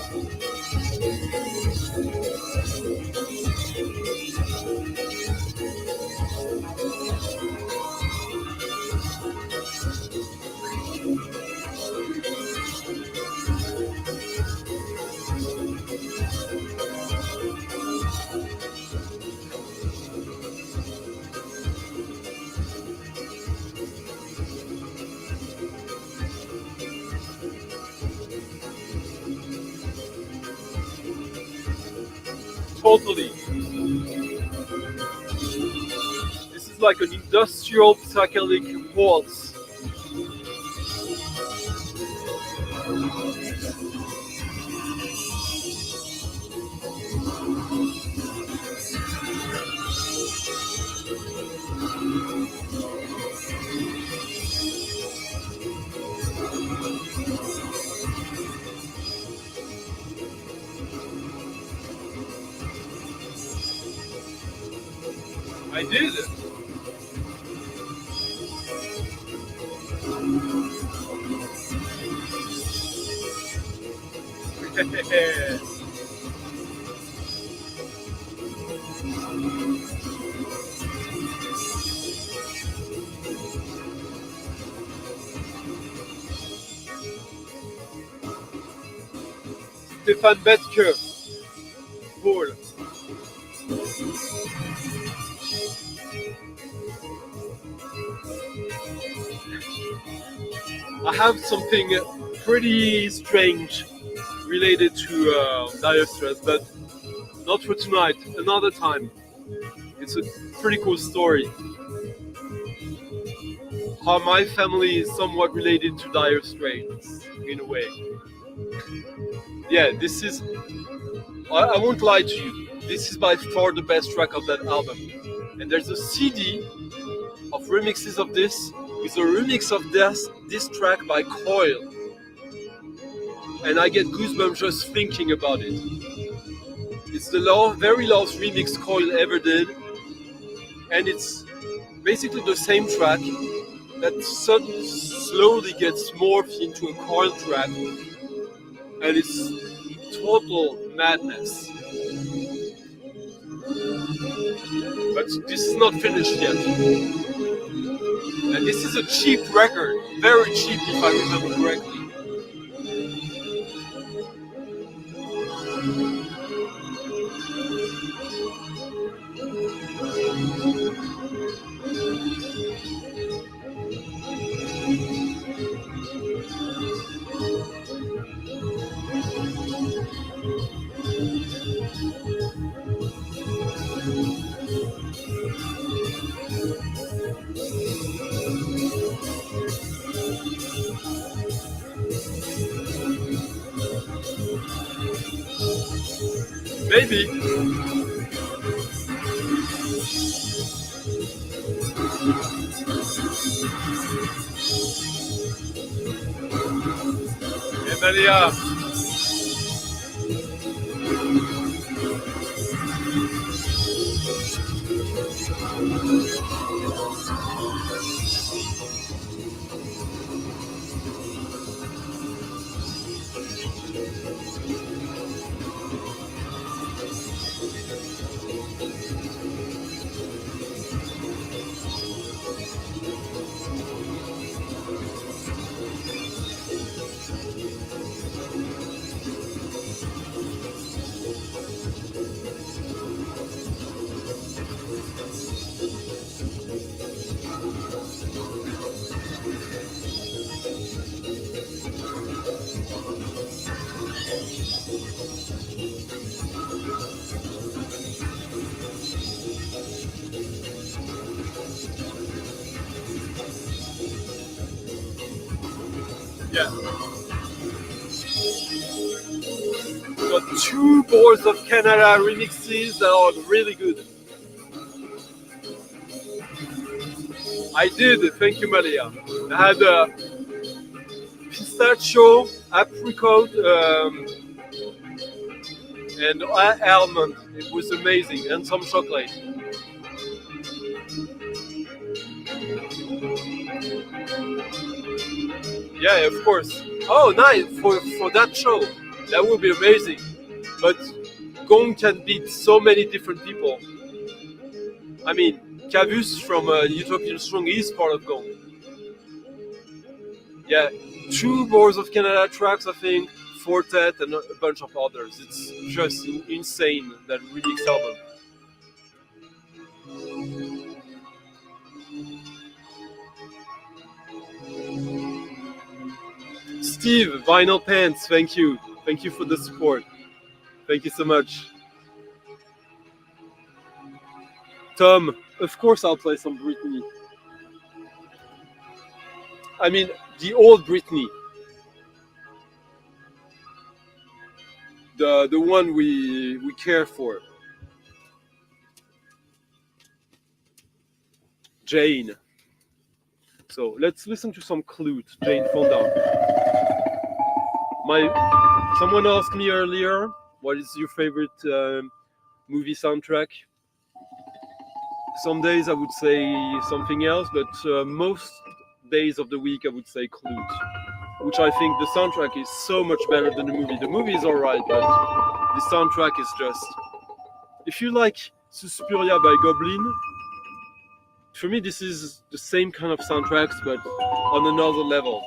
Totally. This is like an industrial psychedelic waltz. I did it. Stéphane Vetke, Paul. I have something pretty strange related to dire stress, but not for tonight, another time. It's a pretty cool story. How my family is somewhat related to dire straits. in a way. Yeah, this is, I won't lie to you, this is by far the best track of that album. And there's a CD of remixes of this, with a remix of this track by Coil. And I get goosebumps just thinking about it. It's the very last remix Coil ever did, and it's basically the same track that suddenly slowly gets morphed into a Coil track, and it's total madness. But this is not finished yet. And this is a cheap record, very cheap if I remember correctly. Maybe. Emilia. Yeah. Got 2 Boards of Canada remixes that are really good. I did, thank you, Malia. I had a pistachio, apricot, and almond. It was amazing, and some chocolate. Yeah, of course. Oh, nice, for that show. That would be amazing. But Gong can beat so many different people. I mean, Cavus from Utopian Strong is part of Gong. Yeah, 2 Boards of Canada tracks, I think, Fortet, and a bunch of others. It's just insane, that remix album. Steve, Vinyl Pants, thank you. Thank you for the support. Thank you so much. Tom, of course I'll play some Britney. I mean, the old Britney. The one we care for. Jane. So let's listen to some Clute, Jane Fonda. Someone asked me earlier, what is your favorite movie soundtrack? Some days I would say something else, but most days of the week I would say Clute, which I think the soundtrack is so much better than the movie. The movie is alright, but the soundtrack is just... If you like Suspiria by Goblin, for me this is the same kind of soundtracks, but on another level.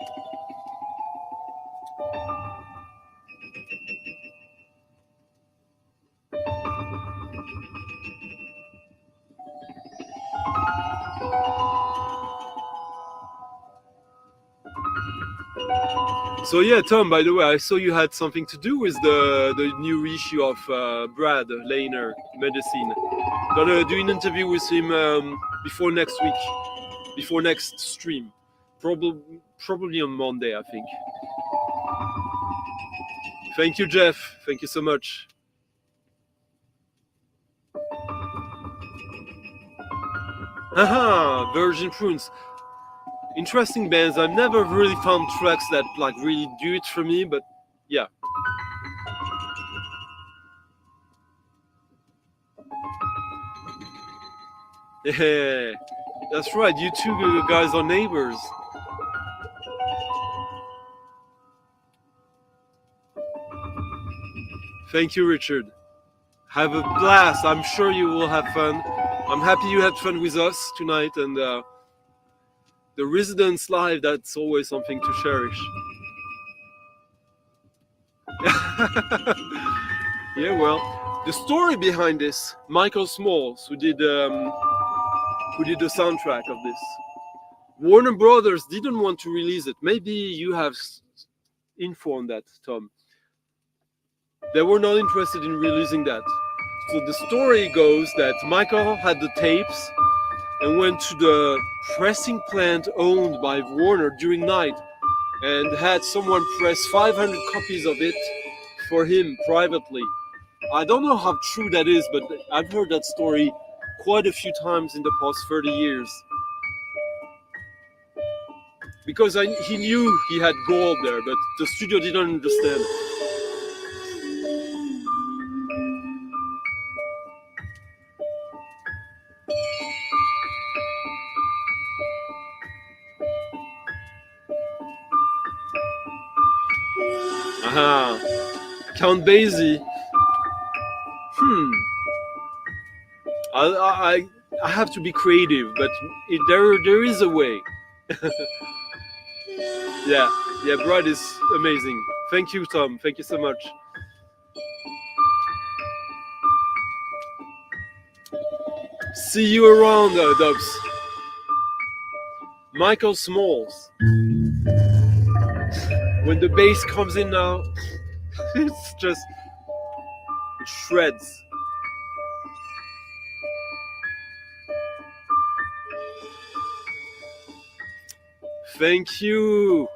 So yeah, Tom, by the way, I saw you had something to do with the new issue of Brad Lehner, Medicine. Gonna do an interview with him before next week, before next stream. Probably on Monday, I think. Thank you, Jeff. Thank you so much. Haha, Virgin Prunes. Interesting bands. I've never really found tracks that like really do it for me, but yeah. Yeah, that's right. You two guys are neighbors. Thank you, Richard. Have a blast. I'm sure you will have fun. I'm happy you had fun with us tonight, and the Residence Live, that's always something to cherish. Yeah, well, the story behind this, Michael Smalls, who did the soundtrack of this, Warner Brothers didn't want to release it. Maybe you have info on that, Tom. They were not interested in releasing that. So the story goes that Michael had the tapes and went to the pressing plant owned by Warner during night and had someone press 500 copies of it for him privately. I don't know how true that is, but I've heard that story quite a few times in the past 30 years. Because he knew he had gold there, but the studio didn't understand. Aha, Count Basie. I have to be creative, but there is a way. Yeah, Brad is amazing. Thank you, Tom. Thank you so much. See you around, Dubs. Michael Smalls. When the bass comes in now, it's just, it shreds. Thank you.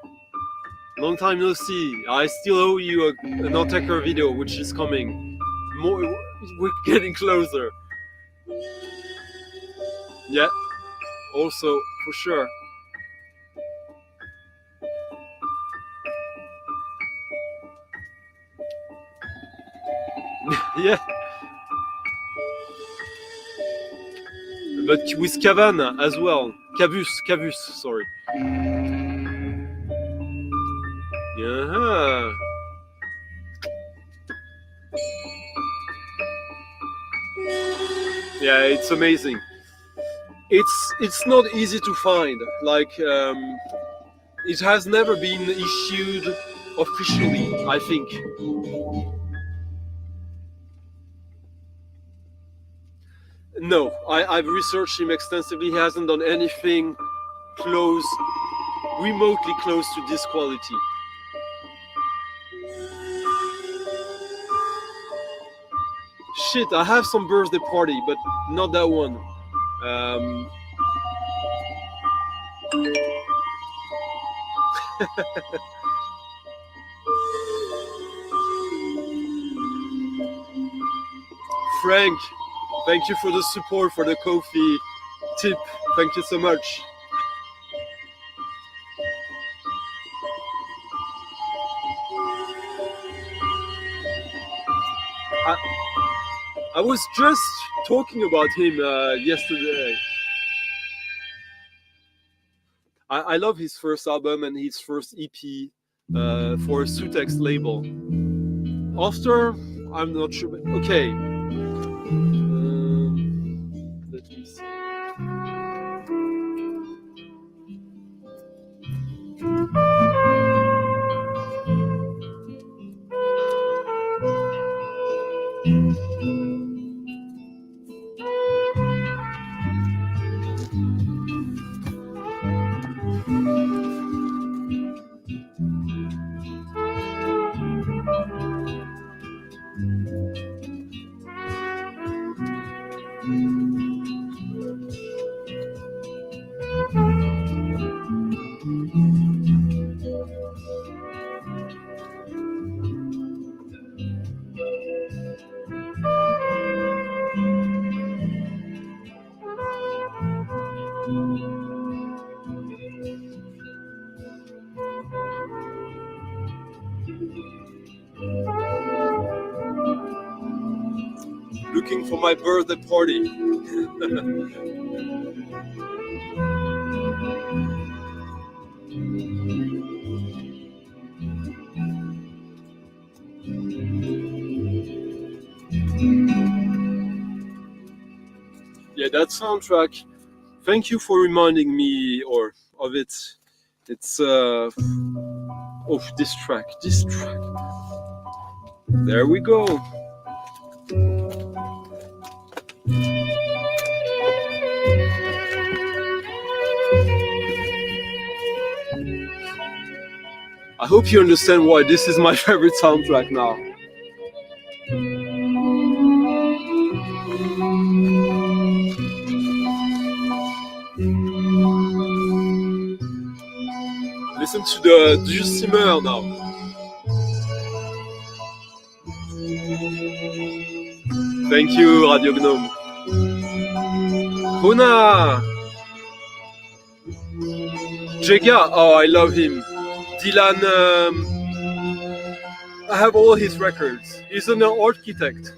Long time no see. I still owe you an Attacker video, which is coming. We're getting closer. Yeah, also, for sure. Yeah. But with Cavana as well. Cavus, sorry. Yeah. Yeah, it's amazing. It's not easy to find. Like, it has never been issued officially, I think. No, I've researched him extensively. He hasn't done anything remotely close to this quality. Shit, I have some birthday party, but not that one. Frank, thank you for the support, for the coffee tip. Thank you so much. I was just talking about him yesterday. I love his first album and his first EP for a Sutex label. After, I'm not sure, but okay. Let me see. looking for my birthday party. Yeah, that soundtrack. Thank you for reminding me of it. It's this track. There we go. I hope you understand why this is my favorite soundtrack now. Listen to the dulcimer now. Thank you, Radio Gnome. Hona! Jega, oh, I love him. Dylan, I have all his records. He's an architect.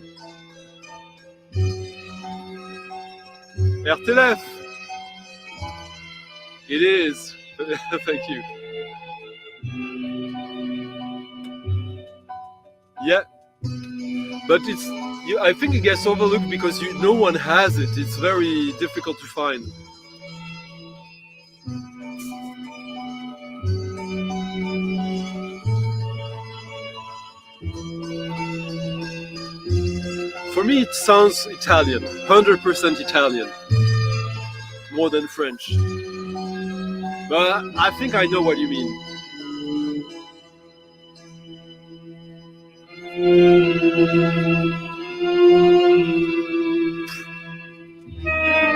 RTLF. It is. Thank you. Yeah. But I think it gets overlooked because no one has it. It's very difficult to find. For me, it sounds Italian, 100% Italian, more than French. But I think I know what you mean.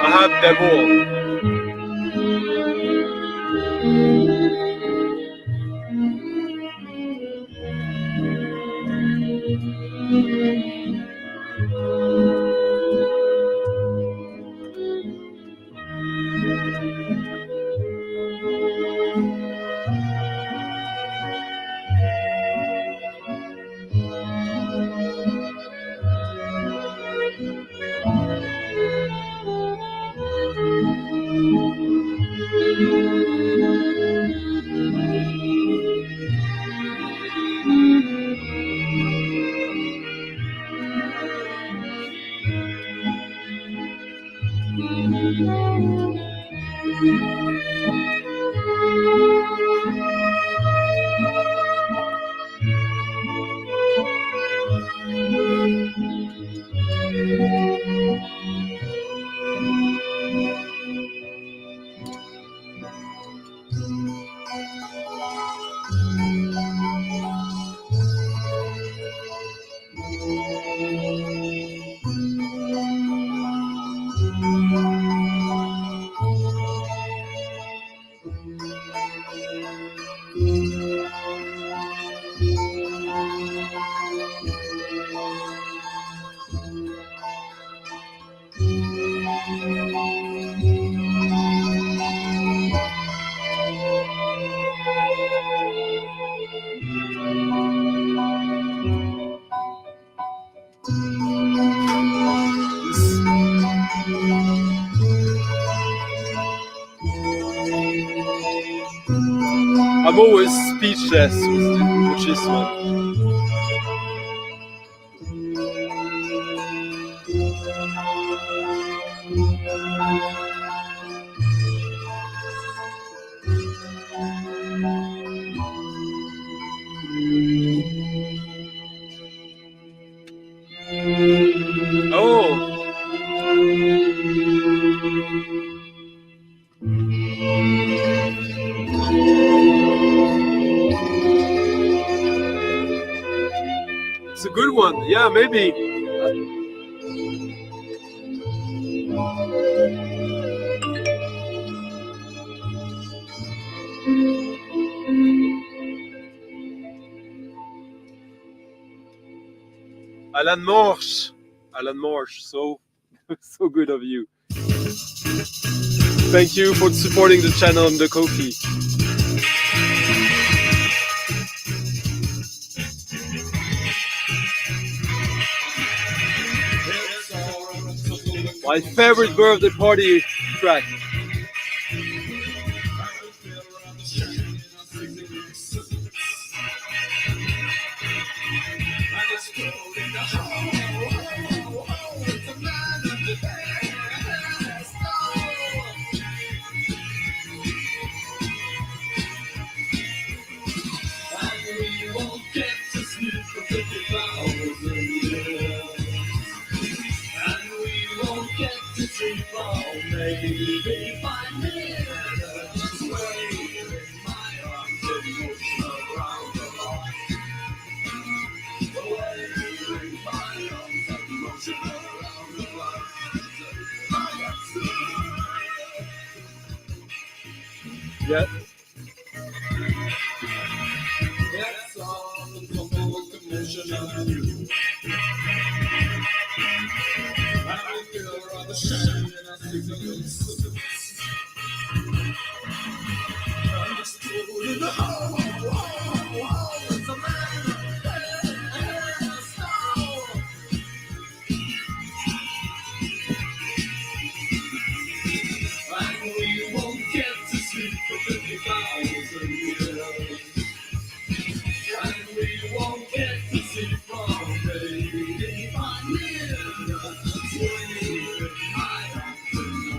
I have them all. I'm always speechless with this one. Oh. It's a good one. Yeah, maybe. Alan Marsh, so good of you. Thank you for supporting the channel and the Ko-fi. It's My favorite birthday party track. Yeah.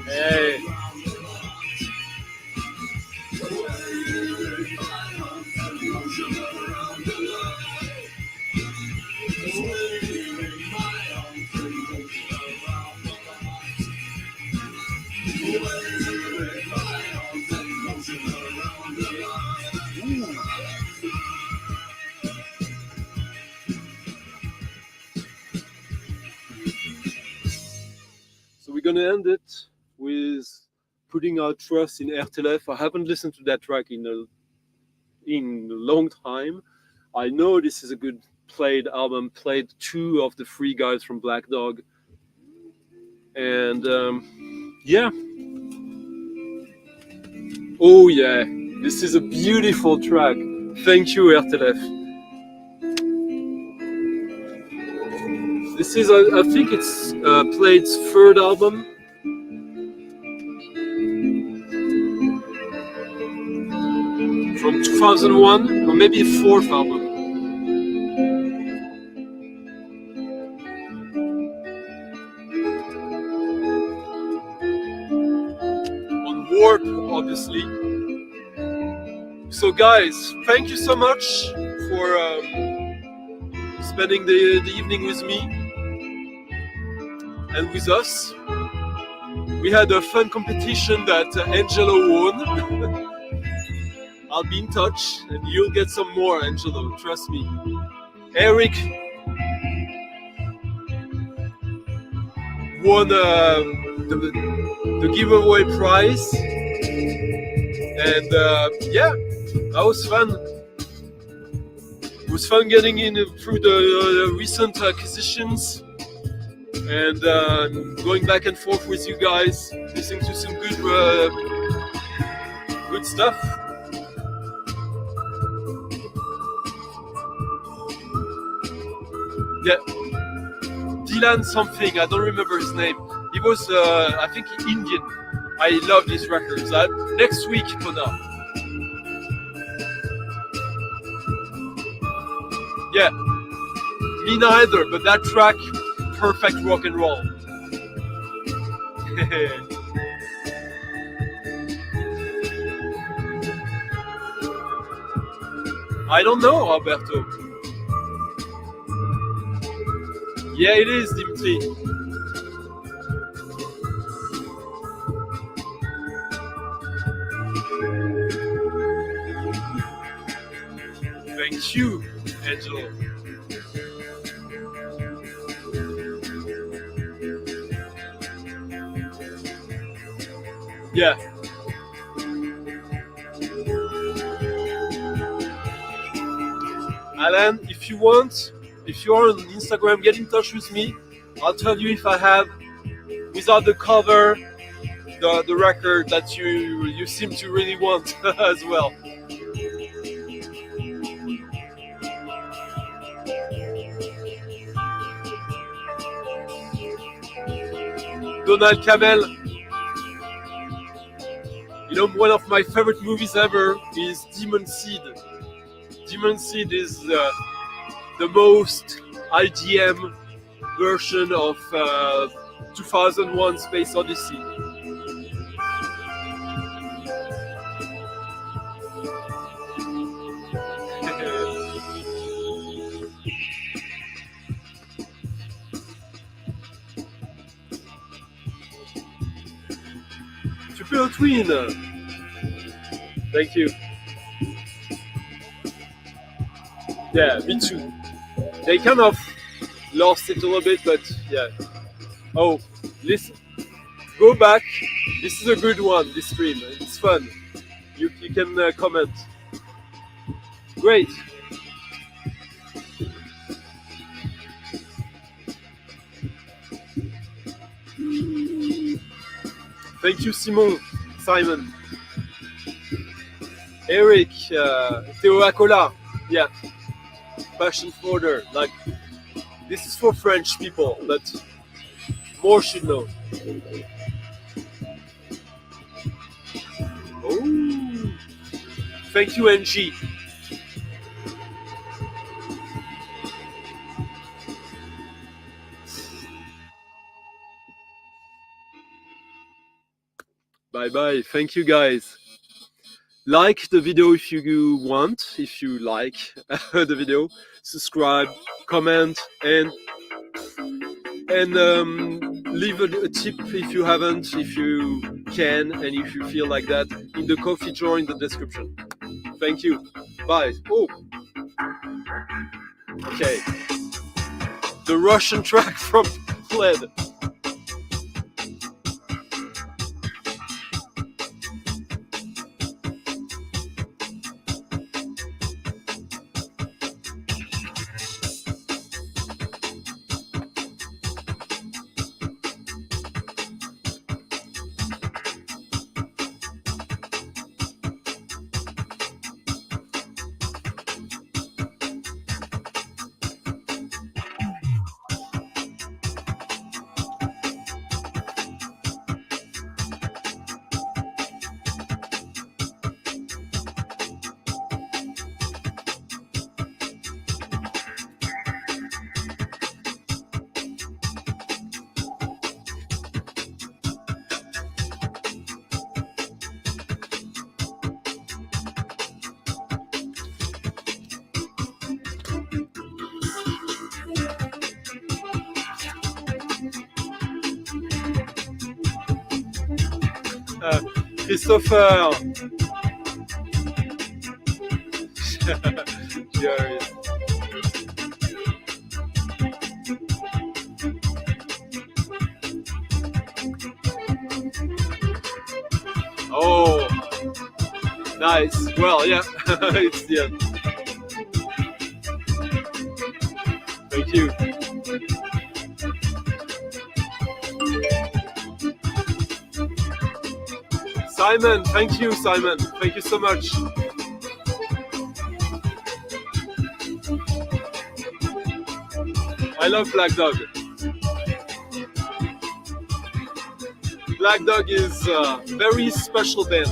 Hey. So we're gonna end it with putting our trust in RTLF. I haven't listened to that track in a long time. I know this is a good played album. Played 2 of the 3 guys from Black Dog, and yeah. Oh yeah, this is a beautiful track. Thank you, RTLF. This is, I think it's Plaid's 3rd album. From 2001, or maybe 4th album. On Warp, obviously. So guys, thank you so much for spending the evening with me and with us. We had a fun competition that Angelo won. I'll be in touch and you'll get some more, Angelo, trust me. Eric won the giveaway prize, and yeah, that was fun. It was fun getting in through the recent acquisitions and going back and forth with you guys, listening to some good stuff. Yeah, Dylan something, I don't remember his name. He was, I think, Indian. I love these records. Next week, Kona. Yeah, me neither, but that track, perfect rock and roll. I don't know, Alberto. Yeah, it is, Dimitri. Thank you, Angelo. Yeah. Alan, if you want, if you're on Instagram, get in touch with me. I'll tell you if I have, without the cover, the record that you seem to really want as well. Donald Camel. You know, one of my favorite movies ever is Demon Seed. Demon Seed is the most IGM version of 2001 Space Odyssey. Triple Twin! Thank you. Yeah, me too. They kind of lost it a little bit, but yeah. Oh, listen, go back. This is a good one, this stream. It's fun. You can comment. Great. Thank you, Simon. Eric, Théo Acola. Yeah. Passion folder. Like, this is for French people, but more should know. Oh, thank you, NG. Bye. Thank you, guys. Like the video if you want, if you like the video. Subscribe, comment, and leave a tip if you haven't, if you can, and if you feel like that, in the coffee jar in the description. Thank you. Bye. Oh. Okay. The Russian track from Fled. Christopher. Jerry. Oh, nice. Well, yeah, it's the end. Thank you. Simon, thank you, Simon. Thank you so much. I love Black Dog. Black Dog is a very special band.